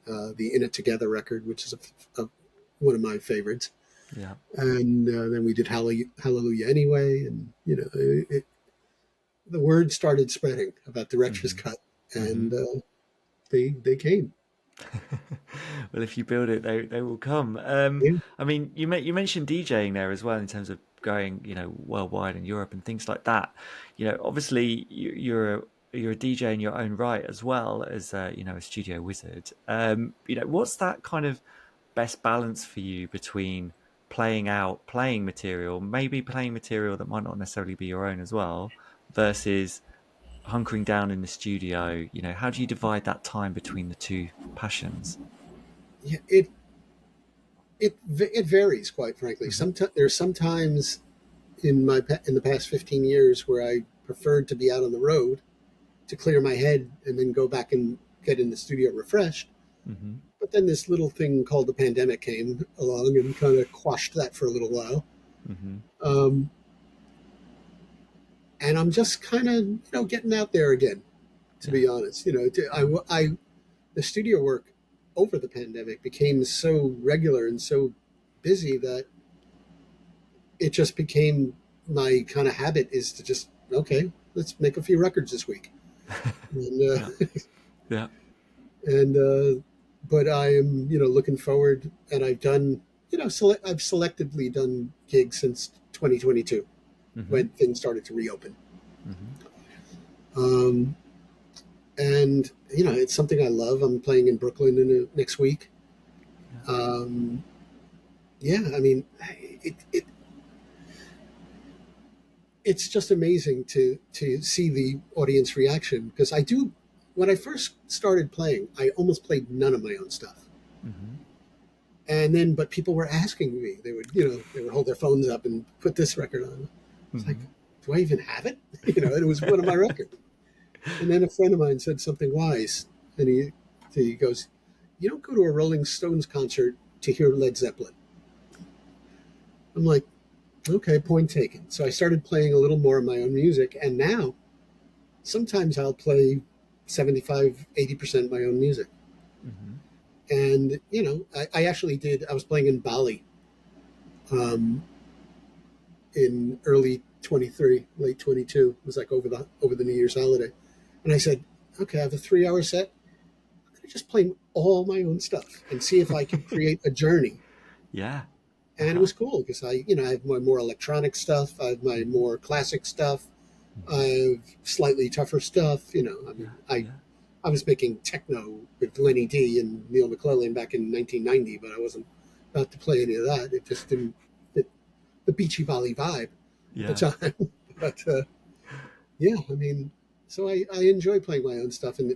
Speaker 2: the In It Together record, which is one of my favorites,
Speaker 1: yeah.
Speaker 2: and then we did Hallelujah anyway, and the word started spreading about Director's
Speaker 1: Hmm.
Speaker 2: Cut,
Speaker 1: Hmm.
Speaker 2: and they came.
Speaker 1: Well, if you build it, they will come.
Speaker 2: Yeah.
Speaker 1: I mean, you mentioned DJing there as well in terms of going, worldwide in Europe and things like that. Obviously you're a DJ in your own right as well as a studio wizard. What's that kind of best balance for you between playing material, maybe playing material that might not necessarily be your own as well, versus hunkering down in the studio? How do you divide that time between the two passions?
Speaker 2: Yeah, it varies, quite frankly.
Speaker 1: Hmm.
Speaker 2: There's sometimes in the past 15 years where I preferred to be out on the road to clear my head and then go back and get in the studio refreshed.
Speaker 1: Hmm.
Speaker 2: But then this little thing called the pandemic came along and kind of quashed that for a little while.
Speaker 1: Hmm.
Speaker 2: Um, and I'm just kind of getting out there again. To
Speaker 1: Yeah.
Speaker 2: be honest,
Speaker 1: Hmm.
Speaker 2: the studio work over the pandemic became so regular and so busy that it just became my kind of habit is to just, okay, let's make a few records this week, and
Speaker 1: Yeah. Yeah.
Speaker 2: and but I am looking forward, and I've done I've selectively done gigs since 2022
Speaker 1: Hmm.
Speaker 2: when things started to reopen,
Speaker 1: Hmm.
Speaker 2: um, and it's something I love. I'm playing in Brooklyn next week.
Speaker 1: Yeah.
Speaker 2: Um, yeah, I mean, it's just amazing to see the audience reaction, because I do. When I first started playing, I almost played none of my own stuff,
Speaker 1: Hmm.
Speaker 2: and then but people were asking me. They would hold their phones up and put this record on. It's like,
Speaker 1: Hmm.
Speaker 2: do I even have it? And it was one of my records. And then a friend of mine said something wise, and he goes, "You don't go to a Rolling Stones concert to hear Led Zeppelin. I'm like, okay, point taken. So I started playing a little more of my own music, and now sometimes I'll play 75, 80% my own music.
Speaker 1: Hmm.
Speaker 2: And, I actually did, I was playing in Bali um, in early 23, late 22. It was like over the New Year's holiday. And I said, okay, I have a 3 hour set. I'm going to just play all my own stuff and see if I can create a journey.
Speaker 1: Yeah.
Speaker 2: And it was cool because I have my more electronic stuff. I have my
Speaker 1: Hmm.
Speaker 2: more classic stuff. I
Speaker 1: Hmm.
Speaker 2: have slightly tougher stuff. I mean,
Speaker 1: Yeah.
Speaker 2: I
Speaker 1: Yeah.
Speaker 2: I was making techno with Lenny D and Neil McClellan back in 1990, but I wasn't about to play any of that. It just didn't fit the beachy Bali vibe at the
Speaker 1: Yeah.
Speaker 2: time. But yeah, I mean, so I enjoy playing my own stuff, and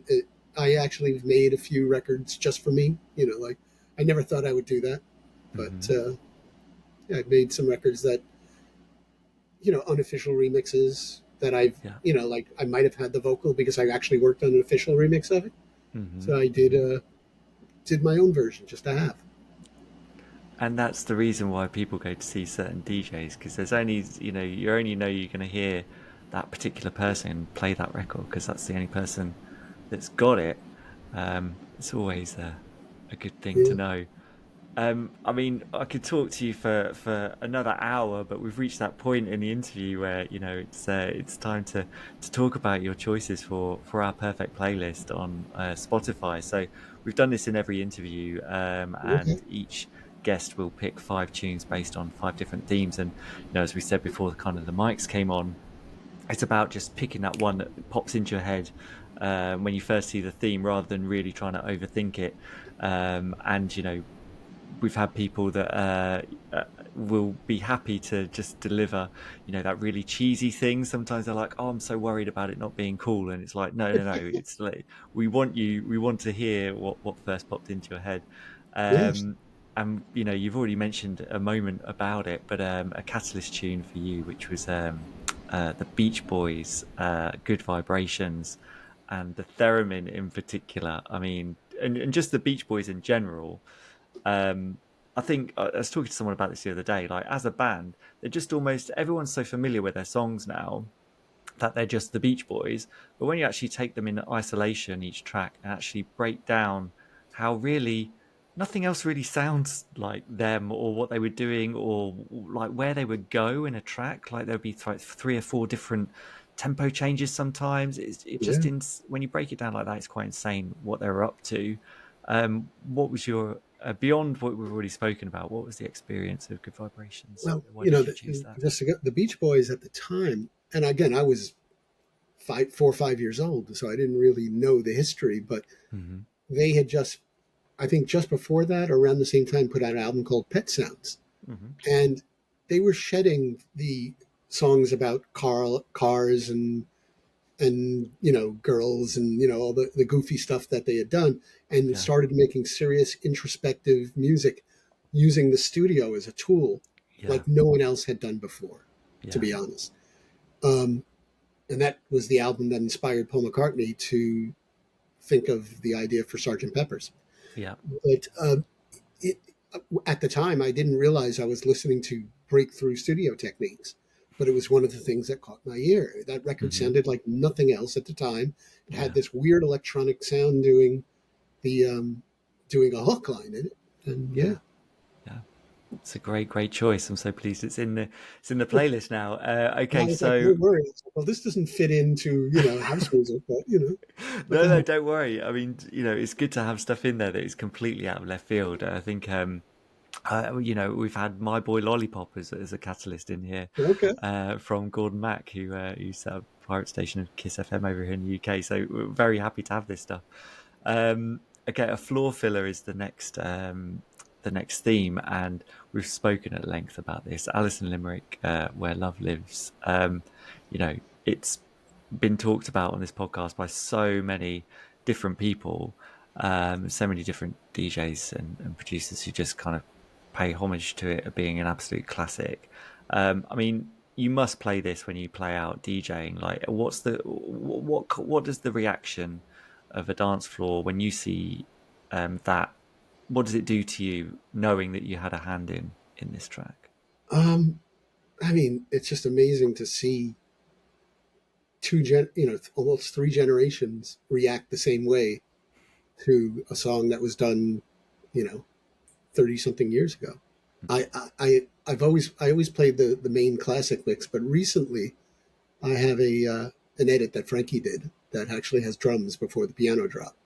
Speaker 2: I actually made a few records just for me. Like I never thought I would do that, but
Speaker 1: Hmm.
Speaker 2: yeah, I've made some records that unofficial remixes that
Speaker 1: Yeah.
Speaker 2: like I might have had the vocal because I actually worked on an official remix of it.
Speaker 1: Hmm.
Speaker 2: So I
Speaker 1: Hmm.
Speaker 2: did my own version just to have.
Speaker 1: And that's the reason why people go to see certain DJs, because there's only, you only know you're going to hear that particular person play that record because that's the only person that's got it. It's always a good thing to
Speaker 2: Yeah.
Speaker 1: know. I mean, I could talk to you for another hour, but we've reached that point in the interview where it's time to talk about your choices for our perfect playlist on Spotify. So we've done this in every interview, and
Speaker 2: Okay.
Speaker 1: each guest will pick 5 tunes based on 5 different themes. And as we said before, kind of the mics came on, it's about just picking that one that pops into your head when you first see the theme, rather than really trying to overthink it. And we've had people that will be happy to just deliver, that really cheesy thing. Sometimes they're like, "Oh, I'm so worried about it not being cool," and it's like, no, no, no. It's like we want to hear what first popped into your head.
Speaker 2: Yes.
Speaker 1: And you've already mentioned a moment about it, but a catalyst tune for you, which was the Beach Boys, "Good Vibrations," and the theremin in particular. I mean, and just the Beach Boys in general. um, I think I was talking to someone about this the other day. Like, as a band, they're just almost everyone's so familiar with their songs now that they're just the Beach Boys. But when you actually take them in isolation, each track, and actually break down how really nothing else really sounds like them or what they were doing or like where they would go in a track. Like there'd be 3 or 4 different tempo changes sometimes. It just
Speaker 2: Yeah.
Speaker 1: when you break it down like that, it's quite insane what they were up to. What was your beyond what we've already spoken about? What was the experience of Good Vibrations?
Speaker 2: Well,
Speaker 1: Why did you choose that?
Speaker 2: the Beach Boys at the time, and again, I was 4 or 5 years old, so I didn't really know the history, but
Speaker 1: Hmm.
Speaker 2: they had just, I think, just before that, or around the same time, put out an album called Pet Sounds,
Speaker 1: Hmm.
Speaker 2: and they were shedding the songs about cars and girls and all the goofy stuff that they had done, and
Speaker 1: Yeah.
Speaker 2: started making serious introspective music using the studio as a tool
Speaker 1: Yeah.
Speaker 2: like no one else had done before, to
Speaker 1: Yeah.
Speaker 2: be honest. um, and that was the album that inspired Paul McCartney to think of the idea for Sergeant Pepper's.
Speaker 1: Yeah.
Speaker 2: But it, at the time, I didn't realize I was listening to breakthrough studio techniques, but it was one of the things that caught my ear. That record
Speaker 1: Hmm.
Speaker 2: sounded like nothing else at the time. It had
Speaker 1: Yeah.
Speaker 2: this weird electronic sound the doing a hook line in it, and yeah.
Speaker 1: Yeah. Yeah. It's a great choice. I'm so pleased it's in the playlist now.
Speaker 2: And I
Speaker 1: Okay,
Speaker 2: was like,
Speaker 1: so
Speaker 2: don't worry. Like, well, this doesn't fit into house music, but what
Speaker 1: no,
Speaker 2: the
Speaker 1: no,
Speaker 2: heck?
Speaker 1: don't worry. I mean, it's good to have stuff in there that is completely out of left field. I think we've had My Boy Lollipop as a catalyst in here,
Speaker 2: Okay.
Speaker 1: from Gordon Mack, who set up Pirate Station of Kiss FM over here in the UK. So we're very happy to have this stuff. Okay, a floor filler is the next theme, and we've spoken at length about this. Alison Limerick, "Where Love Lives." It's been talked about on this podcast by so many different people, so many different DJs and producers who just kind of pay homage to it being an absolute classic. I mean, you must play this when you play out DJing. Like, what does the reaction of a dance floor when you see that what does it do to you knowing that you had a hand in this track?
Speaker 2: Um, I mean, it's just amazing to see almost three generations react the same way to a song that was done, you know, 30 something years ago. I always played the main classic mix, but recently I have an edit that Frankie did that actually has drums before the piano drop.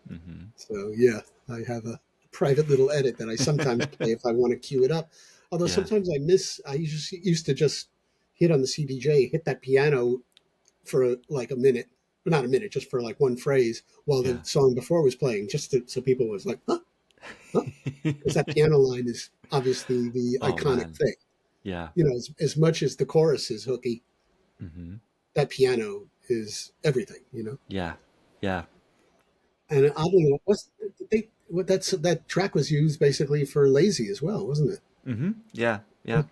Speaker 1: Hmm.
Speaker 2: So yeah, I have a private little edit that I sometimes play if I want to cue it up. Although
Speaker 1: Yeah,
Speaker 2: sometimes I miss. I used to just hit on the CDJ, hit that piano for like a minute, but not a minute, just for like one phrase while the
Speaker 1: yeah.
Speaker 2: song before was playing, so people was like, huh, huh, because that piano line is obviously the
Speaker 1: Oh
Speaker 2: iconic
Speaker 1: man,
Speaker 2: thing.
Speaker 1: yeah.
Speaker 2: You know, as much as the chorus is hooky,
Speaker 1: Hmm.
Speaker 2: that piano is everything. You know,
Speaker 1: Yeah, yeah.
Speaker 2: and oddly enough, that track was used basically for "Lazy" as well, wasn't it?
Speaker 1: Hmm. Yeah, yeah,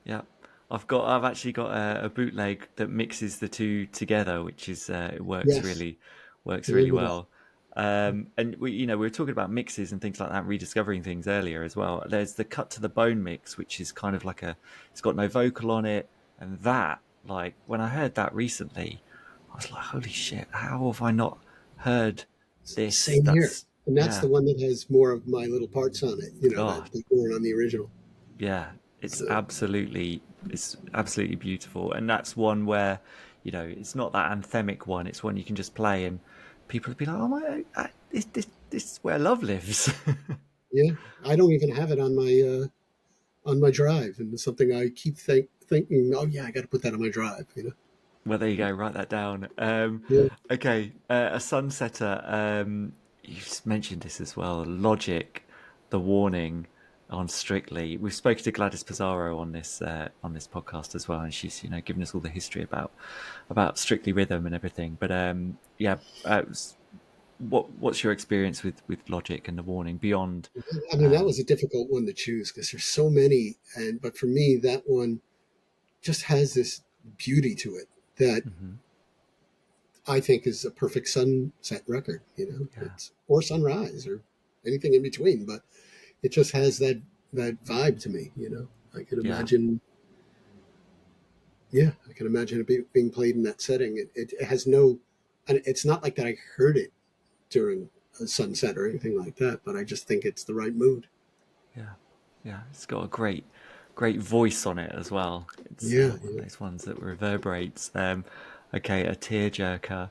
Speaker 1: yeah. I've actually got a bootleg that mixes the two together, which is it
Speaker 2: Yes, I
Speaker 1: works really
Speaker 2: remember that.
Speaker 1: well. And we were talking about mixes and things like that, rediscovering things earlier as well. There's the cut to the bone mix, which is kind of like it's got no vocal on it, and that, like, when I heard that recently, I was like, holy shit, how have I not heard this?
Speaker 2: Same here, and that's
Speaker 1: Yeah,
Speaker 2: the one that has more of my little parts on it. You know,
Speaker 1: oh,
Speaker 2: that weren't on the original.
Speaker 1: yeah,
Speaker 2: So
Speaker 1: it's absolutely beautiful, and that's one where it's not that anthemic one. It's one you can just play, and people would be like, "Oh my, this is where love lives."
Speaker 2: yeah, I don't even have it on my drive, and it's something I keep thinking. Oh yeah, I got to put that on my drive. You know.
Speaker 1: Well, there you go. Write that down.
Speaker 2: Yeah.
Speaker 1: Okay, a sunsetter. You just mentioned this as well. Logic, the warning on Strictly. We've spoken to Gladys Pizarro on this podcast as well, and she's given us all the history about Strictly Rhythm and everything. But yeah, what's your experience with Logic and the warning beyond?
Speaker 2: I mean, that was a difficult one to choose because there's so many, and but for me, that one just has this beauty to it that
Speaker 1: Mhm.
Speaker 2: I think is a perfect sunset record. You know,
Speaker 1: Yeah,
Speaker 2: it's or sunrise or anything in between, but it just has that vibe to me. You know, I could
Speaker 1: yeah,
Speaker 2: imagine. Yeah, I can imagine it being played in that setting. It has no, and it's not like that. I heard it during a sunset or anything like that, but I just think it's the right mood.
Speaker 1: yeah, yeah. It's got a great voice on it as well. It's
Speaker 2: Yeah,
Speaker 1: one of
Speaker 2: yeah,
Speaker 1: those ones that reverberates. Okay, a tearjerker.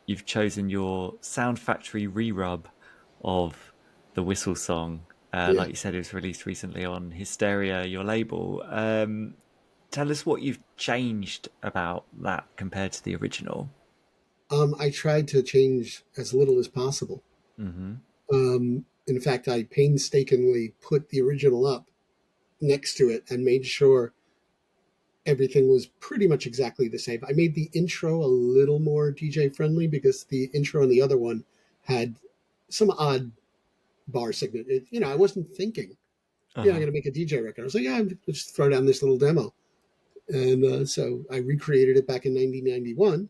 Speaker 1: You've chosen your Sound Factory re-rub of the Whistle song.
Speaker 2: yeah.
Speaker 1: Like you said, it was released recently on Hysteria, your label. Tell us what you've changed about that compared to the original.
Speaker 2: I tried to change as little as possible.
Speaker 1: Hmm.
Speaker 2: In fact, I painstakingly put the original up next to it and made sure everything was pretty much exactly the same. I made the intro a little more DJ friendly because the intro on the other one had some odd bar signature. I wasn't thinking, I'm
Speaker 1: Uh-huh.
Speaker 2: going to make a DJ record. I was like, yeah, I'm just throw down this little demo. And so I recreated it back in 1991.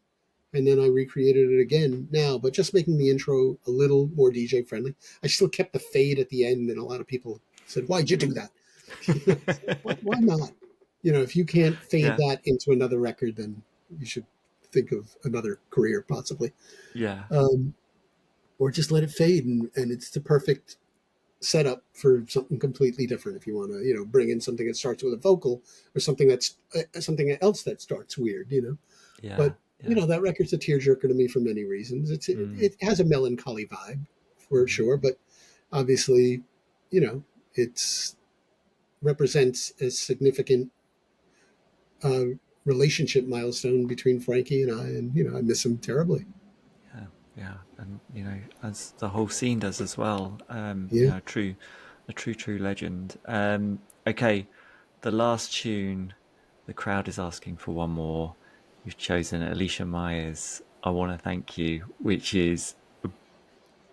Speaker 2: And then I recreated it again now, but just making the intro a little more DJ friendly. I still kept the fade at the end, and a lot of people said, "Why'd you do that?" Why not? If you can't fade
Speaker 1: Yeah,
Speaker 2: that into another record, then you should think of another career possibly,
Speaker 1: yeah,
Speaker 2: um, or just let it fade, and it's the perfect setup for something completely different. If you want to, bring in something that starts with a vocal or something that's something else that starts weird.
Speaker 1: yeah,
Speaker 2: But
Speaker 1: yeah.
Speaker 2: that record's a tearjerker to me for many reasons.
Speaker 1: Mm,
Speaker 2: It has a melancholy vibe for
Speaker 1: hmm.
Speaker 2: sure, but obviously, it's represents a significant uh, relationship milestone between Frankie and I, and I miss him terribly.
Speaker 1: Yeah, yeah, and as the whole scene does as well.
Speaker 2: Yeah,
Speaker 1: A true legend. Okay, the last tune, the crowd is asking for one more. You've chosen Alicia Myers. I want to thank you, which is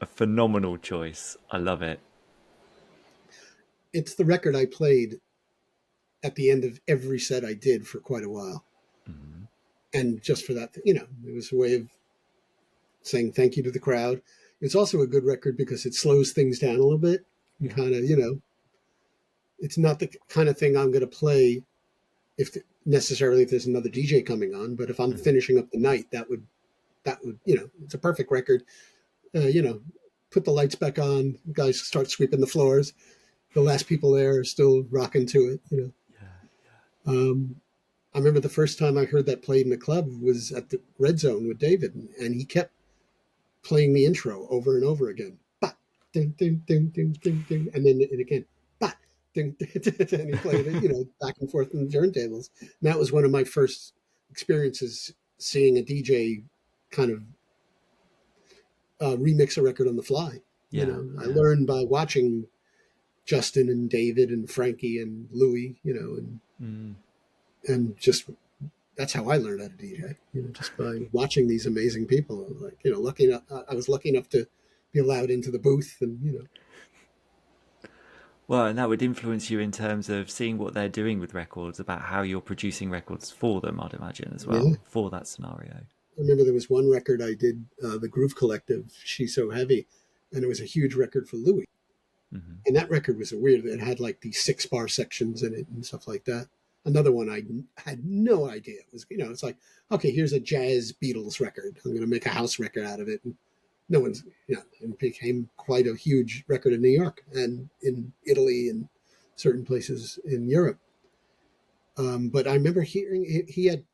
Speaker 1: a phenomenal choice. I love it.
Speaker 2: it's the record I played at the end of every set I did for quite a while,
Speaker 1: Mhm.
Speaker 2: and just for that, it was a way of saying thank you to the crowd. It's also a good record because it slows things down a little bit and
Speaker 1: Yeah.
Speaker 2: kind of, it's not the kind of thing I'm going to play if necessarily if there's another DJ coming on, but if I'm
Speaker 1: Mhm.
Speaker 2: finishing up the night, that would, it's a perfect record. Uh, you know, put the lights back on, guys start sweeping the floors. The last people there are still rocking to it.
Speaker 1: Yeah.
Speaker 2: Um, I remember the first time I heard that played in the club was at the Red Zone with David, and he kept playing the intro over and over again. Bah, ding, ding, ding, ding, ding, ding, and then and again, bah, ding, ding, ding, and he played it, back and forth on the turntables. And that was one of my first experiences seeing a DJ kind of remix a record on the fly.
Speaker 1: Yeah.
Speaker 2: I
Speaker 1: Yeah.
Speaker 2: learned by watching Justin and David and Frankie and Louie,
Speaker 1: Mm.
Speaker 2: and just that's how I learned how to DJ. Just by watching these amazing people. Like, lucky enough, I was lucky enough to be allowed into the booth, and
Speaker 1: Well, and that would influence you in terms of seeing what they're doing with records, about how you're producing records for them, I'd imagine, as
Speaker 2: yeah.
Speaker 1: well, for that scenario.
Speaker 2: I remember there was one record I did, the Groove Collective, "She's So Heavy," and it was a huge record for Louis.
Speaker 1: Hmm.
Speaker 2: And that record was a weird. It had like these 6-bar sections in it and stuff like that. Another one I had no idea. It was, it's like, okay, here's a jazz Beatles record. I'm going to make a house record out of it. And no one's, and it became quite a huge record in New York and in Italy and certain places in Europe. But I remember hearing he had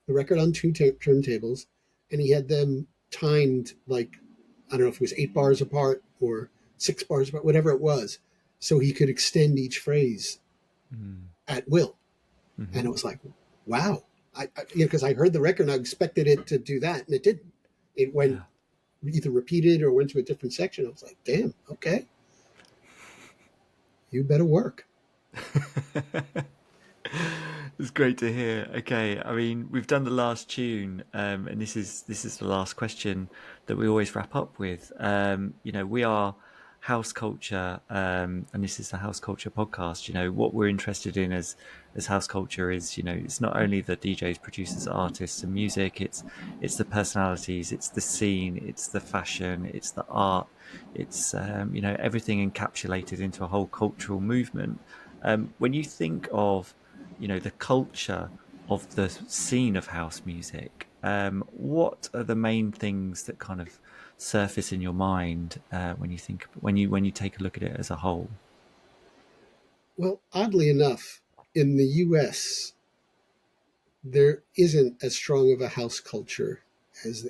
Speaker 2: the record on two turntables, and he had them timed like, I don't know if it was 8 bars apart or 6 bars apart, whatever it was, so he could extend each phrase
Speaker 1: Mm.
Speaker 2: at will. And
Speaker 1: Hmm.
Speaker 2: it was like, wow, because I heard the record and I expected it to do that, and it didn't. It went
Speaker 1: Yeah.
Speaker 2: either repeated or went to a different section. I was like, damn, okay, you better work.
Speaker 1: It's great to hear. Okay, I mean, we've done the last tune, and this is the last question that we always wrap up with. We are house culture, and this is the house culture podcast. What we're interested in as house culture is, it's not only the DJs, producers, artists, and music. It's the personalities, it's the scene, it's the fashion, it's the art, it's everything encapsulated into a whole cultural movement. When you think of the culture of the scene of house music, what are the main things that kind of surface in your mind when you take a look at it as a whole?
Speaker 2: Well, oddly enough, in the U.S., there isn't as strong of a house culture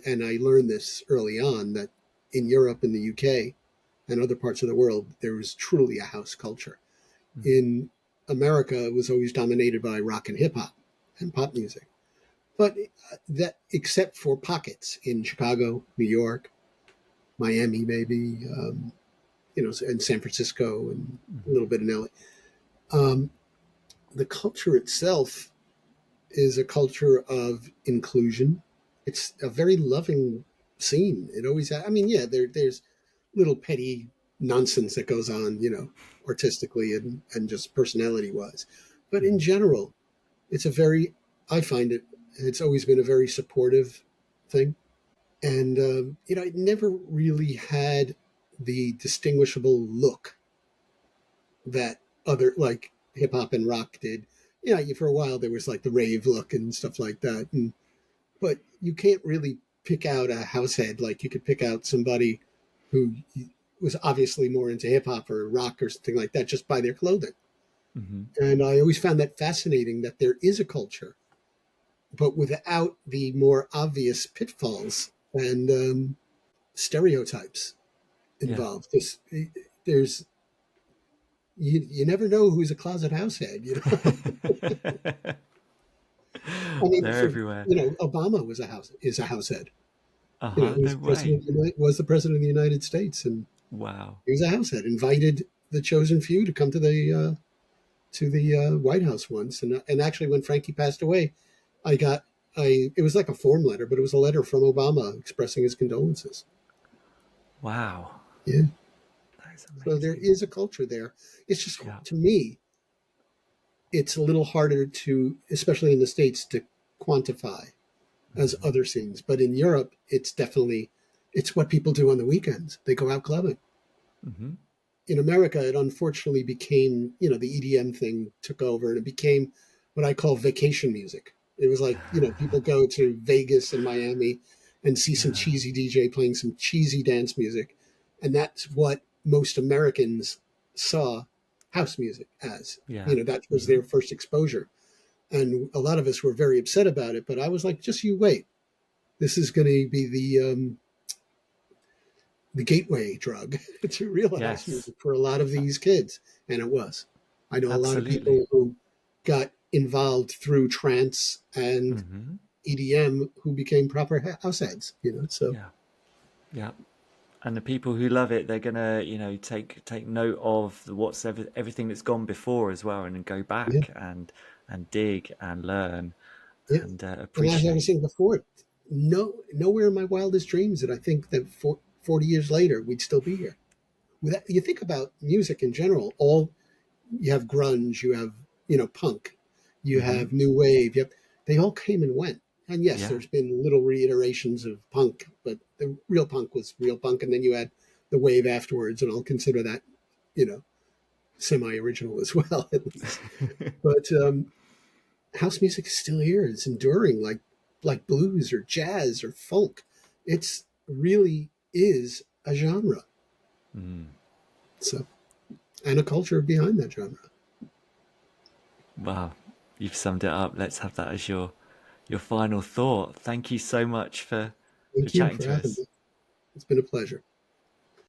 Speaker 2: and I learned this early on that in Europe and the UK and other parts of the world, there was truly a house culture.
Speaker 1: Mm.
Speaker 2: In America, it was always dominated by rock and hip hop and pop music. But that, except for pockets in Chicago, New York, Miami, maybe, and San Francisco and a
Speaker 1: Mhm.
Speaker 2: little bit in LA, the culture itself is a culture of inclusion. It's a very loving scene. It always, I mean, yeah, there's little petty nonsense that goes on, artistically and just personality wise. But in
Speaker 1: Mhm.
Speaker 2: general, it's a very, I find it's always been a very supportive thing. And, it never really had the distinguishable look that other, like hip hop and rock did. For a while there was like the rave look and stuff like that. But you can't really pick out a house head like you could pick out somebody who was obviously more into hip hop or rock or something like that just by their clothing.
Speaker 1: Mhm.
Speaker 2: And I always found that fascinating that there is a culture, but without the more obvious pitfalls and stereotypes
Speaker 1: Yeah.
Speaker 2: involved. There's you never know who's a closet house head. I mean,
Speaker 1: They're everywhere.
Speaker 2: Obama is a house head.
Speaker 1: Uh-huh.
Speaker 2: He was
Speaker 1: No
Speaker 2: the president
Speaker 1: way.
Speaker 2: of the United States, and
Speaker 1: Wow.
Speaker 2: he was a househead. Invited the chosen few to come to the White House once, and actually, when Frankie passed away, I got it was like a form letter, but it was a letter from Obama expressing his condolences.
Speaker 1: Wow.
Speaker 2: Yeah,
Speaker 1: That is
Speaker 2: so there
Speaker 1: amazing.
Speaker 2: is a culture there. It's just
Speaker 1: Yeah.
Speaker 2: to me, it's a little harder to, especially in the States, to quantify as
Speaker 1: Mhm.
Speaker 2: other scenes. But in Europe, it's definitely It's what people do on the weekends. They go out clubbing.
Speaker 1: Hmm.
Speaker 2: In America, it unfortunately became, the EDM thing took over and it became what I call vacation music. It was like, people go to Vegas and Miami and see some
Speaker 1: Yeah.
Speaker 2: cheesy DJ playing some cheesy dance music. And that's what most Americans saw house music as.
Speaker 1: Yeah.
Speaker 2: That was
Speaker 1: Hmm.
Speaker 2: their first exposure. And a lot of us were very upset about it. But I was like, just you wait. This is going to be the gateway drug to real house
Speaker 1: Yes.
Speaker 2: music for a lot of these kids. And it was. I know a lot of
Speaker 1: Absolutely.
Speaker 2: people who got involved through trance and
Speaker 1: Hmm.
Speaker 2: EDM who became proper house heads. So,
Speaker 1: Yeah. Yeah. And the people who love it, they're gonna, take note of everything that's gone before as well, and then go
Speaker 2: yeah,
Speaker 1: back and dig and learn
Speaker 2: yeah.
Speaker 1: and
Speaker 2: And as I was
Speaker 1: appreciate.
Speaker 2: saying before, nowhere in my wildest dreams did I think that 40 years later we'd still be here. You think about music in general, you have grunge, you have punk, you
Speaker 1: Hmm.
Speaker 2: have new wave. They all came and went. And yes,
Speaker 1: Yeah.
Speaker 2: there's been little reiterations of punk, but the real punk was real punk, and then you had the wave afterwards, and I'll consider that you know semi-original as well, at least. But house music is still here. It's enduring, like blues or jazz or folk. It's really is a genre.
Speaker 1: Mm.
Speaker 2: So and a culture behind that genre.
Speaker 1: Wow, you've summed it up. Let's have that as your final thought. Thank you so much for
Speaker 2: Thank you
Speaker 1: chatting
Speaker 2: for
Speaker 1: to
Speaker 2: having
Speaker 1: us.
Speaker 2: me. It's been a pleasure.